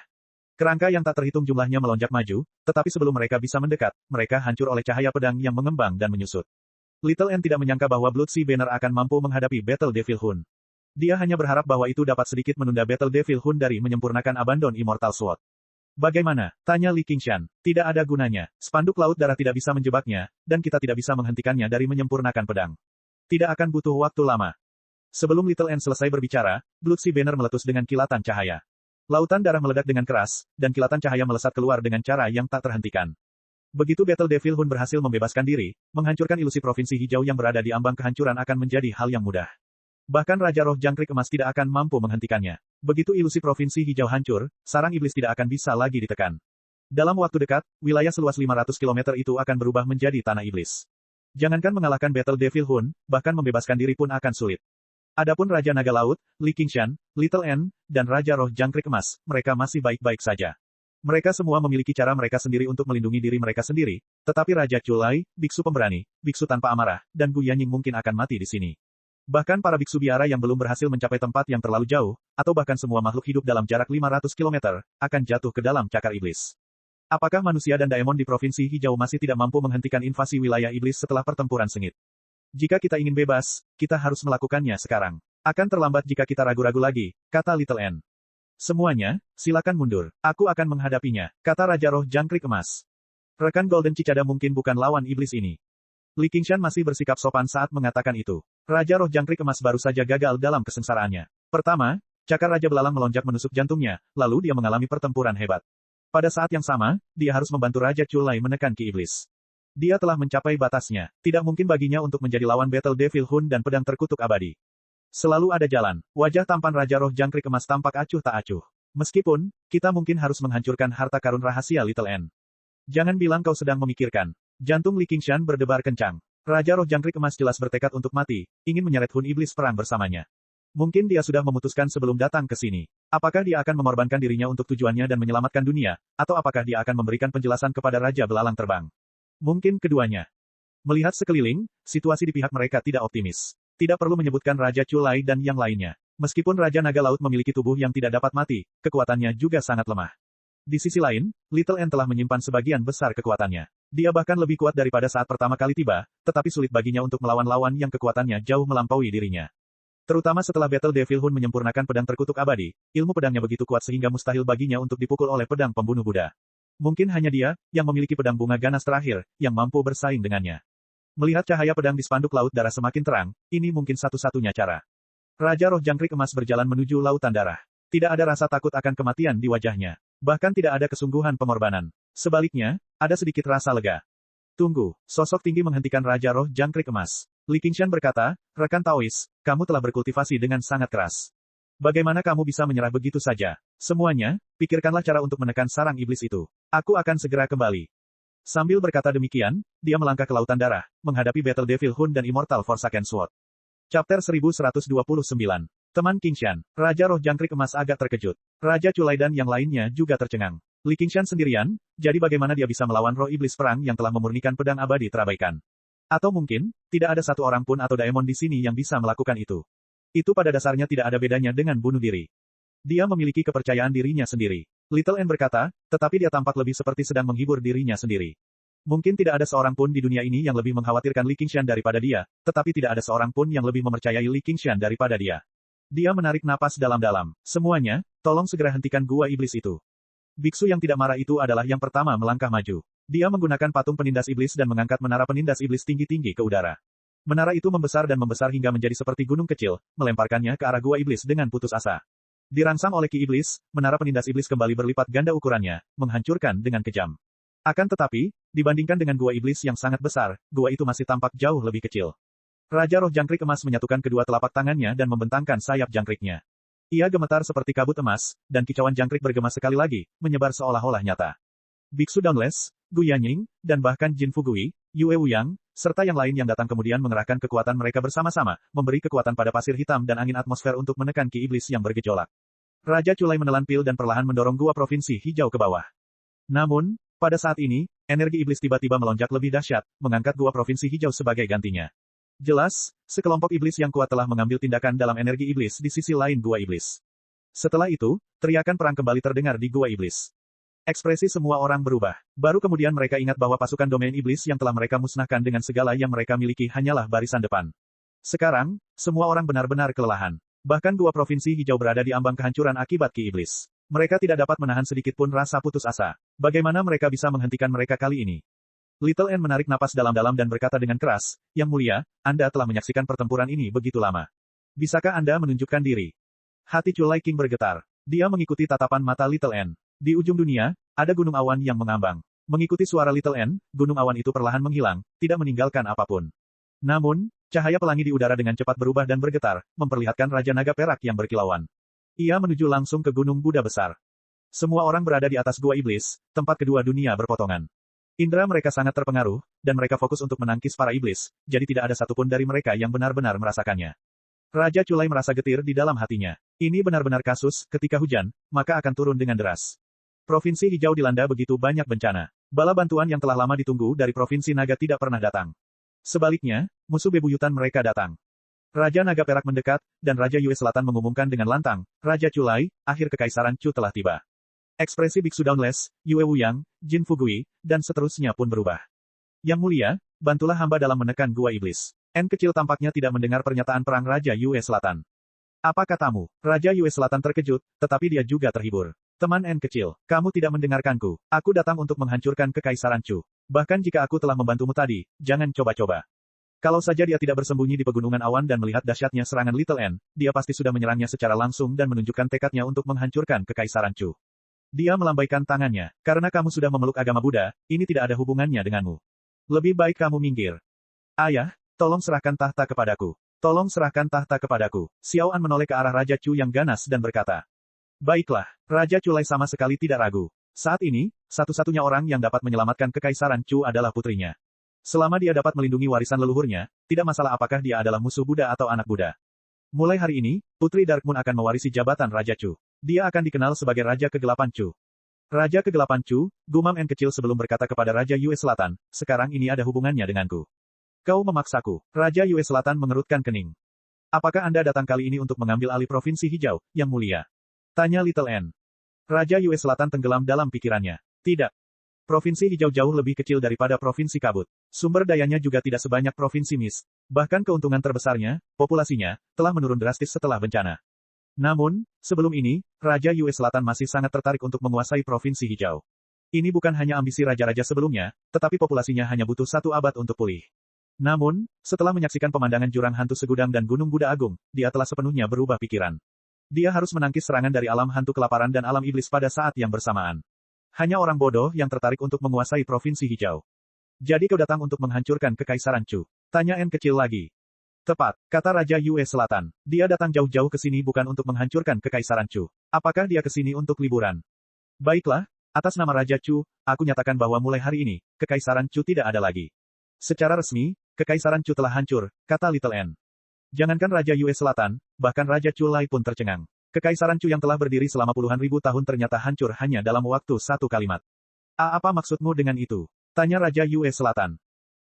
Kerangka yang tak terhitung jumlahnya melonjak maju, tetapi sebelum mereka bisa mendekat, mereka hancur oleh cahaya pedang yang mengembang dan menyusut. Little N tidak menyangka bahwa Blood-Sea Banner akan mampu menghadapi Battle Devil Hun. Dia hanya berharap bahwa itu dapat sedikit menunda Battle Devil Hun dari menyempurnakan Abandon Immortal Sword. Bagaimana? Tanya Li Qingshan. Tidak ada gunanya. Spanduk Laut Darah tidak bisa menjebaknya, dan kita tidak bisa menghentikannya dari menyempurnakan pedang. Tidak akan butuh waktu lama. Sebelum Little N selesai berbicara, Blood-Sea Banner meletus dengan kilatan cahaya. Lautan darah meledak dengan keras, dan kilatan cahaya melesat keluar dengan cara yang tak terhentikan. Begitu Battle Devil Hun berhasil membebaskan diri, menghancurkan ilusi provinsi hijau yang berada di ambang kehancuran akan menjadi hal yang mudah. Bahkan Raja Roh Jangkrik Emas tidak akan mampu menghentikannya. Begitu ilusi provinsi hijau hancur, sarang iblis tidak akan bisa lagi ditekan. Dalam waktu dekat, wilayah seluas 500 km itu akan berubah menjadi tanah iblis. Jangankan mengalahkan Battle Devil Hun, bahkan membebaskan diri pun akan sulit. Adapun Raja Naga Laut, Li Qingshan, Little N, dan Raja Roh Jangkrik Emas, mereka masih baik-baik saja. Mereka semua memiliki cara mereka sendiri untuk melindungi diri mereka sendiri, tetapi Raja Culai, Biksu Pemberani, Biksu Tanpa Amarah, dan Gu Yanying mungkin akan mati di sini. Bahkan para biksu biara yang belum berhasil mencapai tempat yang terlalu jauh, atau bahkan semua makhluk hidup dalam jarak 500 km, akan jatuh ke dalam cakar iblis. Apakah manusia dan daemon di Provinsi Hijau masih tidak mampu menghentikan invasi wilayah iblis setelah pertempuran sengit? Jika kita ingin bebas, kita harus melakukannya sekarang. Akan terlambat jika kita ragu-ragu lagi, kata Little N. Semuanya, silakan mundur. Aku akan menghadapinya, kata Raja Roh Jangkrik Emas. Rekan Golden Cicada mungkin bukan lawan iblis ini. Li Qingshan masih bersikap sopan saat mengatakan itu. Raja Roh Jangkrik Emas baru saja gagal dalam kesengsaraannya. Pertama, cakar Raja Belalang melonjak menusuk jantungnya, lalu dia mengalami pertempuran hebat. Pada saat yang sama, dia harus membantu Raja Culai menekan Ki Iblis. Dia telah mencapai batasnya. Tidak mungkin baginya untuk menjadi lawan Battle Devil Hun dan pedang terkutuk abadi. Selalu ada jalan. Wajah tampan Raja Roh Jangkrik Emas tampak acuh tak acuh. Meskipun, kita mungkin harus menghancurkan harta karun rahasia Little N. Jangan bilang kau sedang memikirkan. Jantung Li Qingshan berdebar kencang. Raja Roh Jangkrik Emas jelas bertekad untuk mati, ingin menyeret Hun Iblis perang bersamanya. Mungkin dia sudah memutuskan sebelum datang ke sini. Apakah dia akan mengorbankan dirinya untuk tujuannya dan menyelamatkan dunia, atau apakah dia akan memberikan penjelasan kepada Raja Belalang Terbang? Mungkin keduanya. Melihat sekeliling, situasi di pihak mereka tidak optimis. Tidak perlu menyebutkan Raja Culai dan yang lainnya. Meskipun Raja Naga Laut memiliki tubuh yang tidak dapat mati, kekuatannya juga sangat lemah. Di sisi lain, Little N telah menyimpan sebagian besar kekuatannya. Dia bahkan lebih kuat daripada saat pertama kali tiba, tetapi sulit baginya untuk melawan lawan yang kekuatannya jauh melampaui dirinya. Terutama setelah Battle Devil Hun menyempurnakan pedang terkutuk abadi, ilmu pedangnya begitu kuat sehingga mustahil baginya untuk dipukul oleh pedang pembunuh Buddha. Mungkin hanya dia, yang memiliki pedang bunga ganas terakhir, yang mampu bersaing dengannya. Melihat cahaya pedang di spanduk Laut Darah semakin terang, ini mungkin satu-satunya cara. Raja Roh Jangkrik Emas berjalan menuju Lautan Darah. Tidak ada rasa takut akan kematian di wajahnya. Bahkan tidak ada kesungguhan pengorbanan. Sebaliknya, ada sedikit rasa lega. Tunggu, sosok tinggi menghentikan Raja Roh Jangkrik Emas. Li Qingshan berkata, rekan Taois, kamu telah berkultivasi dengan sangat keras. Bagaimana kamu bisa menyerah begitu saja? Semuanya, pikirkanlah cara untuk menekan sarang iblis itu. Aku akan segera kembali. Sambil berkata demikian, dia melangkah ke Lautan Darah, menghadapi Battle Devil Hun dan Immortal Forsaken Sword. Chapter 1129. Teman Qingshan, Raja Roh Jangkrik Emas agak terkejut. Raja Culai dan yang lainnya juga tercengang. Li Qingshan sendirian, jadi bagaimana dia bisa melawan roh iblis perang yang telah memurnikan pedang abadi terabaikan? Atau mungkin, tidak ada satu orang pun atau daemon di sini yang bisa melakukan itu. Itu pada dasarnya tidak ada bedanya dengan bunuh diri. Dia memiliki kepercayaan dirinya sendiri. Little N berkata, tetapi dia tampak lebih seperti sedang menghibur dirinya sendiri. Mungkin tidak ada seorang pun di dunia ini yang lebih mengkhawatirkan Li Qingshan daripada dia, tetapi tidak ada seorang pun yang lebih mempercayai Li Qingshan daripada dia. Dia menarik napas dalam-dalam. Semuanya, tolong segera hentikan gua iblis itu. Biksu yang tidak marah itu adalah yang pertama melangkah maju. Dia menggunakan patung penindas iblis dan mengangkat menara penindas iblis tinggi-tinggi ke udara. Menara itu membesar dan membesar hingga menjadi seperti gunung kecil, melemparkannya ke arah gua iblis dengan putus asa. Dirangsang oleh Ki Iblis, menara penindas iblis kembali berlipat ganda ukurannya, menghancurkan dengan kejam. Akan tetapi, dibandingkan dengan gua iblis yang sangat besar, gua itu masih tampak jauh lebih kecil. Raja Roh Jangkrik Emas menyatukan kedua telapak tangannya dan membentangkan sayap jangkriknya. Ia gemetar seperti kabut emas, dan kicauan jangkrik bergema sekali lagi, menyebar seolah-olah nyata. Biksu Dauntless, Gu Yanying, dan bahkan Jin Fugui, Yue Wuyang, serta yang lain yang datang kemudian mengerahkan kekuatan mereka bersama-sama, memberi kekuatan pada pasir hitam dan angin atmosfer untuk menekan Ki Iblis yang bergejolak. Raja Culai menelan pil dan perlahan mendorong gua provinsi hijau ke bawah. Namun, pada saat ini, energi iblis tiba-tiba melonjak lebih dahsyat, mengangkat gua provinsi hijau sebagai gantinya. Jelas, sekelompok iblis yang kuat telah mengambil tindakan dalam energi iblis di sisi lain gua iblis. Setelah itu, teriakan perang kembali terdengar di gua iblis. Ekspresi semua orang berubah. Baru kemudian mereka ingat bahwa pasukan domain iblis yang telah mereka musnahkan dengan segala yang mereka miliki hanyalah barisan depan. Sekarang, semua orang benar-benar kelelahan. Bahkan dua provinsi hijau berada di ambang kehancuran akibat Ki Iblis. Mereka tidak dapat menahan sedikit pun rasa putus asa. Bagaimana mereka bisa menghentikan mereka kali ini? Little N menarik napas dalam-dalam dan berkata dengan keras, Yang Mulia, Anda telah menyaksikan pertempuran ini begitu lama. Bisakah Anda menunjukkan diri? Hati Chulai King bergetar. Dia mengikuti tatapan mata Little N. Di ujung dunia, ada gunung awan yang mengambang. Mengikuti suara Little N, gunung awan itu perlahan menghilang, tidak meninggalkan apapun. Namun, cahaya pelangi di udara dengan cepat berubah dan bergetar, memperlihatkan Raja Naga Perak yang berkilauan. Ia menuju langsung ke Gunung Buddha Besar. Semua orang berada di atas Gua Iblis, tempat kedua dunia berpotongan. Indra mereka sangat terpengaruh, dan mereka fokus untuk menangkis para iblis, jadi tidak ada satupun dari mereka yang benar-benar merasakannya. Raja Chulai merasa getir di dalam hatinya. Ini benar-benar kasus, ketika hujan, maka akan turun dengan deras. Provinsi hijau dilanda begitu banyak bencana. Bala bantuan yang telah lama ditunggu dari Provinsi Naga tidak pernah datang. Sebaliknya, musuh bebuyutan mereka datang. Raja Naga Perak mendekat, dan Raja Yue Selatan mengumumkan dengan lantang, Raja Chulai, akhir kekaisaran Chu telah tiba. Ekspresi Biksu Dauntless, Yue Wuyang, Jin Fugui, dan seterusnya pun berubah. Yang Mulia, bantulah hamba dalam menekan Gua Iblis. N kecil tampaknya tidak mendengar pernyataan perang Raja Yue Selatan. Apa katamu? Raja Yue Selatan terkejut, tetapi dia juga terhibur. Teman N kecil, kamu tidak mendengarkanku. Aku datang untuk menghancurkan kekaisaran Chu. Bahkan jika aku telah membantumu tadi, jangan coba-coba. Kalau saja dia tidak bersembunyi di pegunungan awan dan melihat dahsyatnya serangan Little N, dia pasti sudah menyerangnya secara langsung dan menunjukkan tekadnya untuk menghancurkan kekaisaran Chu. Dia melambaikan tangannya. Karena kamu sudah memeluk agama Buddha, ini tidak ada hubungannya denganmu. Lebih baik kamu minggir. Ayah, tolong serahkan tahta kepadaku. Tolong serahkan tahta kepadaku. Xiao An menoleh ke arah Raja Chu yang ganas dan berkata. Baiklah, Raja Chulai sama sekali tidak ragu. Saat ini, satu-satunya orang yang dapat menyelamatkan kekaisaran Chu adalah putrinya. Selama dia dapat melindungi warisan leluhurnya, tidak masalah apakah dia adalah musuh Buddha atau anak Buddha. Mulai hari ini, Putri Dark Moon akan mewarisi jabatan Raja Chu. Dia akan dikenal sebagai Raja Kegelapan Chu. Raja Kegelapan Chu, gumam N kecil sebelum berkata kepada Raja Yue Selatan, sekarang ini ada hubungannya denganku. Kau memaksaku. Raja Yue Selatan mengerutkan kening. Apakah Anda datang kali ini untuk mengambil alih Provinsi Hijau, Yang Mulia? Tanya Little N. Raja Yue Selatan tenggelam dalam pikirannya. Tidak. Provinsi hijau jauh lebih kecil daripada Provinsi Kabut. Sumber dayanya juga tidak sebanyak Provinsi Mist. Bahkan keuntungan terbesarnya, populasinya, telah menurun drastis setelah bencana. Namun, sebelum ini, Raja Yue Selatan masih sangat tertarik untuk menguasai Provinsi Hijau. Ini bukan hanya ambisi raja-raja sebelumnya, tetapi populasinya hanya butuh 1 abad untuk pulih. Namun, setelah menyaksikan pemandangan jurang hantu segudang dan Gunung Buddha Agung, dia telah sepenuhnya berubah pikiran. Dia harus menangkis serangan dari alam hantu kelaparan dan alam iblis pada saat yang bersamaan. Hanya orang bodoh yang tertarik untuk menguasai Provinsi Hijau. Jadi kau datang untuk menghancurkan kekaisaran Chu? Tanya N kecil lagi. Tepat, kata Raja Yue Selatan. Dia datang jauh-jauh ke sini bukan untuk menghancurkan kekaisaran Chu. Apakah dia ke sini untuk liburan? Baiklah, atas nama Raja Chu, aku nyatakan bahwa mulai hari ini, kekaisaran Chu tidak ada lagi. Secara resmi, kekaisaran Chu telah hancur, kata Little N. Jangankan Raja Yue Selatan, bahkan Raja Chulai pun tercengang. Kekaisaran Chu yang telah berdiri selama puluhan ribu tahun ternyata hancur hanya dalam waktu 1 kalimat. Apa maksudmu dengan itu? Tanya Raja Yue Selatan.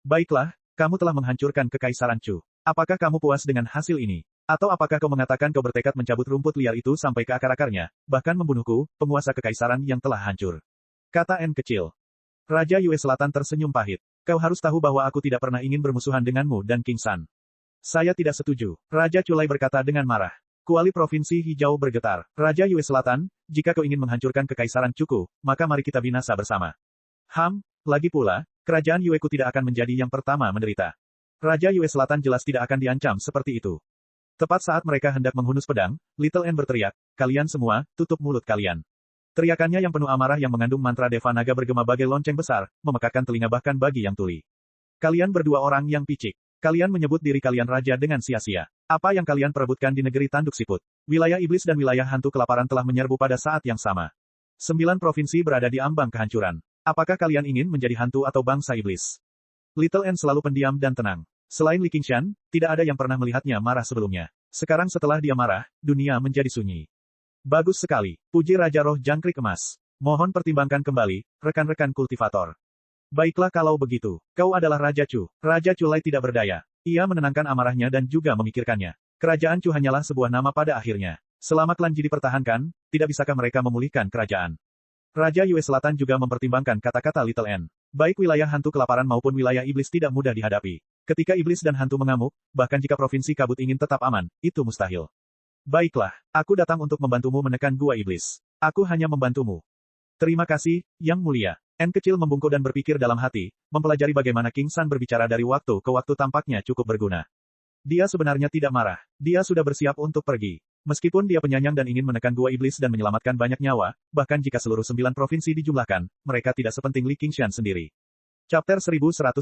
Baiklah, kamu telah menghancurkan kekaisaran Chu. Apakah kamu puas dengan hasil ini? Atau apakah kau mengatakan kau bertekad mencabut rumput liar itu sampai ke akar-akarnya, bahkan membunuhku, penguasa kekaisaran yang telah hancur? Kata N kecil. Raja Yue Selatan tersenyum pahit. Kau harus tahu bahwa aku tidak pernah ingin bermusuhan denganmu dan King San. Saya tidak setuju. Raja Chulai berkata dengan marah. Kuali Provinsi Hijau bergetar. Raja Yue Selatan, jika kau ingin menghancurkan kekaisaran Chuku, maka mari kita binasa bersama. Lagi pula, kerajaan Yueku tidak akan menjadi yang pertama menderita. Raja Yue Selatan jelas tidak akan diancam seperti itu. Tepat saat mereka hendak menghunus pedang, Little N berteriak, kalian semua, tutup mulut kalian. Teriakannya yang penuh amarah yang mengandung mantra Deva Naga bergema bagai lonceng besar, memekakkan telinga bahkan bagi yang tuli. Kalian berdua orang yang picik. Kalian menyebut diri kalian raja dengan sia-sia. Apa yang kalian perebutkan di negeri tanduk siput? Wilayah iblis dan wilayah hantu kelaparan telah menyerbu pada saat yang sama. 9 provinsi berada di ambang kehancuran. Apakah kalian ingin menjadi hantu atau bangsa iblis? Little N selalu pendiam dan tenang. Selain Li Qingshan, tidak ada yang pernah melihatnya marah sebelumnya. Sekarang setelah dia marah, dunia menjadi sunyi. Bagus sekali. Puji Raja Roh Jangkrik Emas. Mohon pertimbangkan kembali, rekan-rekan kultivator. Baiklah kalau begitu, kau adalah Raja Chu. Raja Chulai tidak berdaya. Ia menenangkan amarahnya dan juga memikirkannya. Kerajaan Chu hanyalah sebuah nama pada akhirnya. Selama klan Ji dipertahankan, tidak bisakah mereka memulihkan kerajaan? Raja Yue Selatan juga mempertimbangkan kata-kata Little N. Baik wilayah hantu kelaparan maupun wilayah iblis tidak mudah dihadapi. Ketika iblis dan hantu mengamuk, bahkan jika provinsi kabut ingin tetap aman, itu mustahil. Baiklah, aku datang untuk membantumu menekan gua iblis. Aku hanya membantumu. Terima kasih, Yang Mulia. N kecil membungkuk dan berpikir dalam hati, mempelajari bagaimana King San berbicara dari waktu ke waktu tampaknya cukup berguna. Dia sebenarnya tidak marah. Dia sudah bersiap untuk pergi. Meskipun dia penyayang dan ingin menekan gua iblis dan menyelamatkan banyak nyawa, bahkan jika seluruh 9 provinsi dijumlahkan, mereka tidak sepenting Li Qingshan sendiri. Chapter 1130.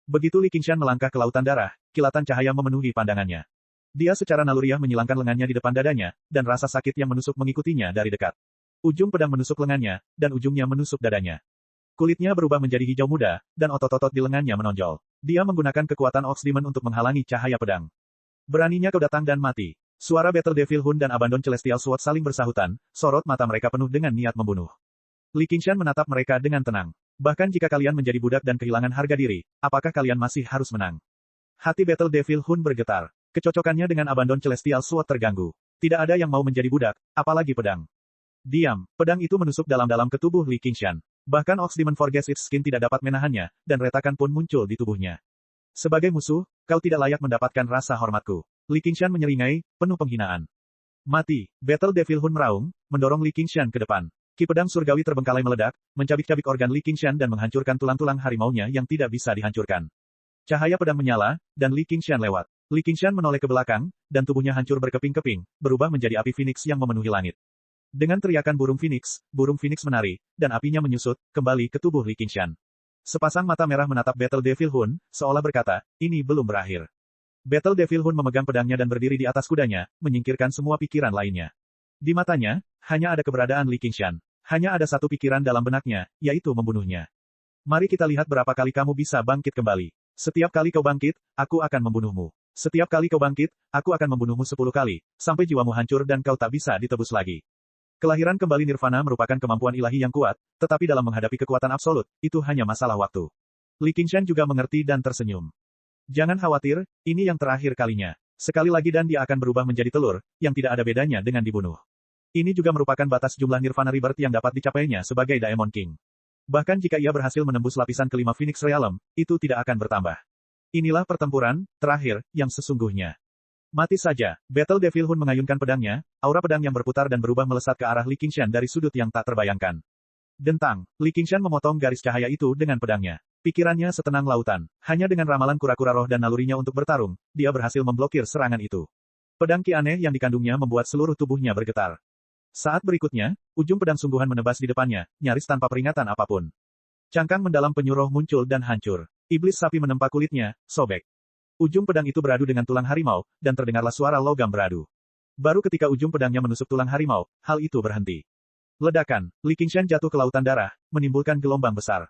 Begitu Li Qingshan melangkah ke lautan darah, kilatan cahaya memenuhi pandangannya. Dia secara naluriah menyilangkan lengannya di depan dadanya, dan rasa sakit yang menusuk mengikutinya dari dekat. Ujung pedang menusuk lengannya, dan ujungnya menusuk dadanya. Kulitnya berubah menjadi hijau muda, dan otot-otot di lengannya menonjol. Dia menggunakan kekuatan Ox Demon untuk menghalangi cahaya pedang. Beraninya kau datang dan mati. Suara Battle Devil Hun dan Abandon Celestial Sword saling bersahutan, sorot mata mereka penuh dengan niat membunuh. Li Qingshan menatap mereka dengan tenang. Bahkan jika kalian menjadi budak dan kehilangan harga diri, apakah kalian masih harus menang? Hati Battle Devil Hun bergetar. Kecocokannya dengan Abandon Celestial Sword terganggu. Tidak ada yang mau menjadi budak, apalagi pedang. Diam, pedang itu menusuk dalam-dalam ke tubuh Li Qingshan. Bahkan Ox Demon Forges Its Skin tidak dapat menahannya, dan retakan pun muncul di tubuhnya. Sebagai musuh, kau tidak layak mendapatkan rasa hormatku. Li Qingshan menyeringai, penuh penghinaan. Mati, Battle Devil Hun meraung, mendorong Li Qingshan ke depan. Ki pedang surgawi terbengkalai meledak, mencabik-cabik organ Li Qingshan dan menghancurkan tulang-tulang harimaunya yang tidak bisa dihancurkan. Cahaya pedang menyala, dan Li Qingshan lewat. Li Qingshan menoleh ke belakang, dan tubuhnya hancur berkeping-keping, berubah menjadi api Phoenix yang memenuhi langit. Dengan teriakan burung Phoenix menari, dan apinya menyusut, kembali ke tubuh Li Qingshan. Sepasang mata merah menatap Battle Devil Hun, seolah berkata, ini belum berakhir. Battle Devil Hun memegang pedangnya dan berdiri di atas kudanya, menyingkirkan semua pikiran lainnya. Di matanya, hanya ada keberadaan Li Qingshan. Hanya ada satu pikiran dalam benaknya, yaitu membunuhnya. Mari kita lihat berapa kali kamu bisa bangkit kembali. Setiap kali kau bangkit, aku akan membunuhmu. Setiap kali kau bangkit, aku akan membunuhmu 10 kali, sampai jiwamu hancur dan kau tak bisa ditebus lagi. Kelahiran kembali Nirvana merupakan kemampuan ilahi yang kuat, tetapi dalam menghadapi kekuatan absolut, itu hanya masalah waktu. Li Qingshan juga mengerti dan tersenyum. Jangan khawatir, ini yang terakhir kalinya. Sekali lagi dan dia akan berubah menjadi telur, yang tidak ada bedanya dengan dibunuh. Ini juga merupakan batas jumlah Nirvana Rebirth yang dapat dicapainya sebagai Daemon King. Bahkan jika ia berhasil menembus lapisan kelima Phoenix Realm, itu tidak akan bertambah. Inilah pertempuran terakhir yang sesungguhnya. Mati saja, Battle Devil Hun mengayunkan pedangnya, aura pedang yang berputar dan berubah melesat ke arah Li Qingshan dari sudut yang tak terbayangkan. Dentang, Li Qingshan memotong garis cahaya itu dengan pedangnya. Pikirannya setenang lautan. Hanya dengan ramalan kura-kura roh dan nalurinya untuk bertarung, dia berhasil memblokir serangan itu. Pedang ki aneh yang dikandungnya membuat seluruh tubuhnya bergetar. Saat berikutnya, ujung pedang sungguhan menebas di depannya, nyaris tanpa peringatan apapun. Cangkang mendalam penyuruh muncul dan hancur. Iblis sapi menempa kulitnya, sobek. Ujung pedang itu beradu dengan tulang harimau, dan terdengarlah suara logam beradu. Baru ketika ujung pedangnya menusuk tulang harimau, hal itu berhenti. Ledakan, Li Qingshan jatuh ke lautan darah, menimbulkan gelombang besar.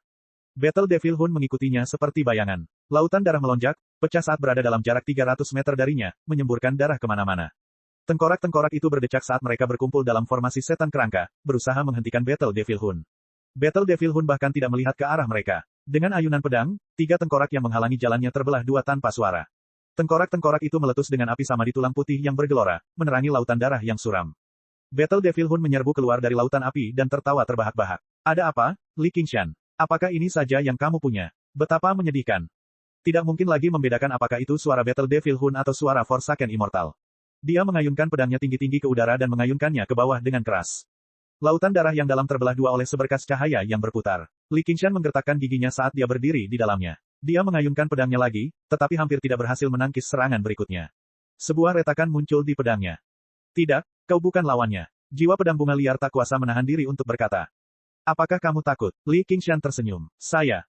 Battle Devil Hun mengikutinya seperti bayangan. Lautan darah melonjak, pecah saat berada dalam jarak 300 meter darinya, menyemburkan darah kemana-mana. Tengkorak-tengkorak itu berdecak saat mereka berkumpul dalam formasi setan kerangka, berusaha menghentikan Battle Devil Hun. Battle Devil Hun bahkan tidak melihat ke arah mereka. Dengan ayunan pedang, 3 tengkorak yang menghalangi jalannya terbelah 2 tanpa suara. Tengkorak-tengkorak itu meletus dengan api sama di tulang putih yang bergelora, menerangi lautan darah yang suram. Battle Devil Hun menyerbu keluar dari lautan api dan tertawa terbahak-bahak. Ada apa, Li Qingshan? Apakah ini saja yang kamu punya? Betapa menyedihkan. Tidak mungkin lagi membedakan apakah itu suara Battle Devil Hun atau suara Forsaken Immortal. Dia mengayunkan pedangnya tinggi-tinggi ke udara dan mengayunkannya ke bawah dengan keras. Lautan darah yang dalam terbelah 2 oleh seberkas cahaya yang berputar. Li Qingshan menggertakkan giginya saat dia berdiri di dalamnya. Dia mengayunkan pedangnya lagi, tetapi hampir tidak berhasil menangkis serangan berikutnya. Sebuah retakan muncul di pedangnya. Tidak, kau bukan lawannya. Jiwa pedang bunga liar tak kuasa menahan diri untuk berkata. Apakah kamu takut? Li Qingshan tersenyum. Saya.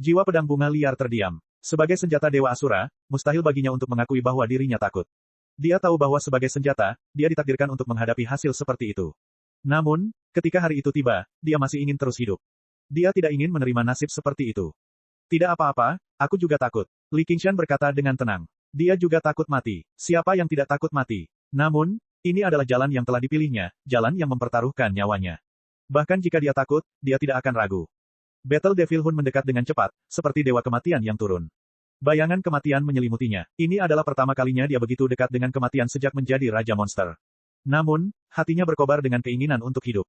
Jiwa pedang bunga liar terdiam. Sebagai senjata Dewa Asura, mustahil baginya untuk mengakui bahwa dirinya takut. Dia tahu bahwa sebagai senjata, dia ditakdirkan untuk menghadapi hasil seperti itu. Namun, ketika hari itu tiba, dia masih ingin terus hidup. Dia tidak ingin menerima nasib seperti itu. Tidak apa-apa, aku juga takut. Li Qingshan berkata dengan tenang. Dia juga takut mati. Siapa yang tidak takut mati? Namun, ini adalah jalan yang telah dipilihnya, jalan yang mempertaruhkan nyawanya. Bahkan jika dia takut, dia tidak akan ragu. Battle Devil Hun mendekat dengan cepat, seperti dewa kematian yang turun. Bayangan kematian menyelimutinya. Ini adalah pertama kalinya dia begitu dekat dengan kematian sejak menjadi Raja Monster. Namun, hatinya berkobar dengan keinginan untuk hidup.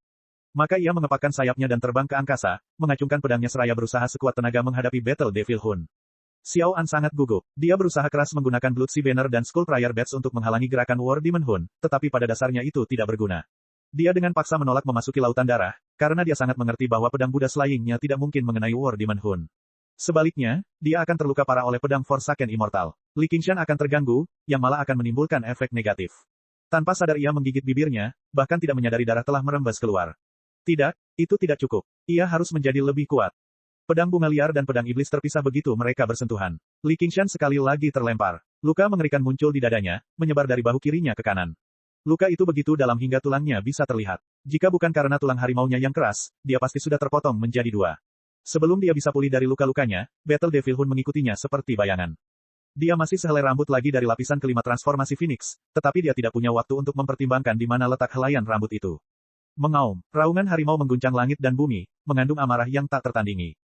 Maka ia mengepakkan sayapnya dan terbang ke angkasa, mengacungkan pedangnya seraya berusaha sekuat tenaga menghadapi Battle Devil Hun. Xiao An sangat gugup. Dia berusaha keras menggunakan Blood Sea Banner dan Skull Prayer Bats untuk menghalangi gerakan War Demon Hun, tetapi pada dasarnya itu tidak berguna. Dia dengan paksa menolak memasuki lautan darah, karena dia sangat mengerti bahwa pedang Buddha Slaying-nya tidak mungkin mengenai War Demon Hun. Sebaliknya, dia akan terluka parah oleh pedang Forsaken Immortal. Li Qingshan akan terganggu, yang malah akan menimbulkan efek negatif. Tanpa sadar ia menggigit bibirnya, bahkan tidak menyadari darah telah merembes keluar. Tidak, itu tidak cukup. Ia harus menjadi lebih kuat. Pedang bunga liar dan pedang iblis terpisah begitu mereka bersentuhan. Li Qingshan sekali lagi terlempar. Luka mengerikan muncul di dadanya, menyebar dari bahu kirinya ke kanan. Luka itu begitu dalam hingga tulangnya bisa terlihat. Jika bukan karena tulang harimaunya yang keras, dia pasti sudah terpotong menjadi dua. Sebelum dia bisa pulih dari luka-lukanya, Battle Devil Hun mengikutinya seperti bayangan. Dia masih sehelai rambut lagi dari lapisan kelima transformasi Phoenix, tetapi dia tidak punya waktu untuk mempertimbangkan di mana letak helaian rambut itu. Mengaum, raungan harimau mengguncang langit dan bumi, mengandung amarah yang tak tertandingi.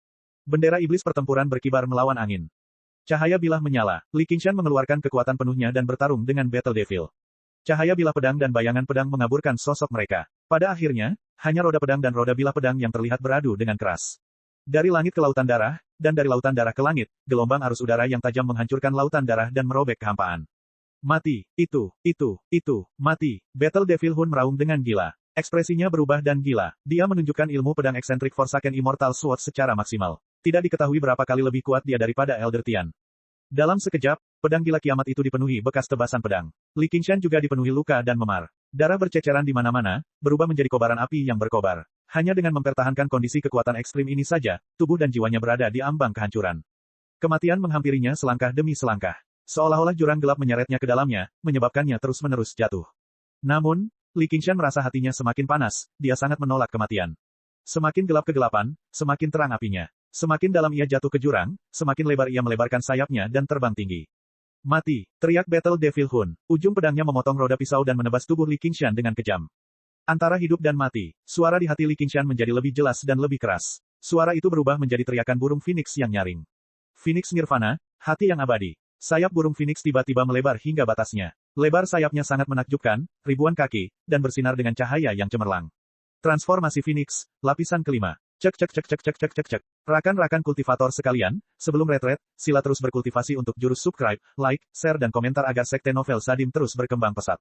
Bendera iblis pertempuran berkibar melawan angin. Cahaya bilah menyala, Li Qingshan mengeluarkan kekuatan penuhnya dan bertarung dengan Battle Devil. Cahaya bilah pedang dan bayangan pedang mengaburkan sosok mereka. Pada akhirnya, hanya roda pedang dan roda bilah pedang yang terlihat beradu dengan keras. Dari langit ke lautan darah, dan dari lautan darah ke langit, gelombang arus udara yang tajam menghancurkan lautan darah dan merobek kehampaan. Mati, itu, mati. Battle Devil Hun meraung dengan gila. Ekspresinya berubah dan gila. Dia menunjukkan ilmu pedang eksentrik Forsaken Immortal Sword secara maksimal. Tidak diketahui berapa kali lebih kuat dia daripada Elder Tian. Dalam sekejap, pedang gila kiamat itu dipenuhi bekas tebasan pedang. Li Qingshan juga dipenuhi luka dan memar. Darah berceceran di mana-mana, berubah menjadi kobaran api yang berkobar. Hanya dengan mempertahankan kondisi kekuatan ekstrim ini saja, tubuh dan jiwanya berada di ambang kehancuran. Kematian menghampirinya selangkah demi selangkah. Seolah-olah jurang gelap menyeretnya ke dalamnya, menyebabkannya terus-menerus jatuh. Namun, Li Qingshan merasa hatinya semakin panas, dia sangat menolak kematian. Semakin gelap kegelapan, semakin terang apinya. Semakin dalam ia jatuh ke jurang, semakin lebar ia melebarkan sayapnya dan terbang tinggi. Mati, teriak Battle Devil Hun. Ujung pedangnya memotong roda pisau dan menebas tubuh Li Qingshan dengan kejam. Antara hidup dan mati, suara di hati Li Qingshan menjadi lebih jelas dan lebih keras. Suara itu berubah menjadi teriakan burung Phoenix yang nyaring. Phoenix Nirvana, hati yang abadi. Sayap burung Phoenix tiba-tiba melebar hingga batasnya. Lebar sayapnya sangat menakjubkan, ribuan kaki, dan bersinar dengan cahaya yang cemerlang. Transformasi Phoenix, lapisan kelima. Cek. Rakan-rakan kultivator sekalian, sebelum retret, sila terus berkultivasi untuk jurus subscribe, like, share dan komentar agar sekte novel Sadim terus berkembang pesat.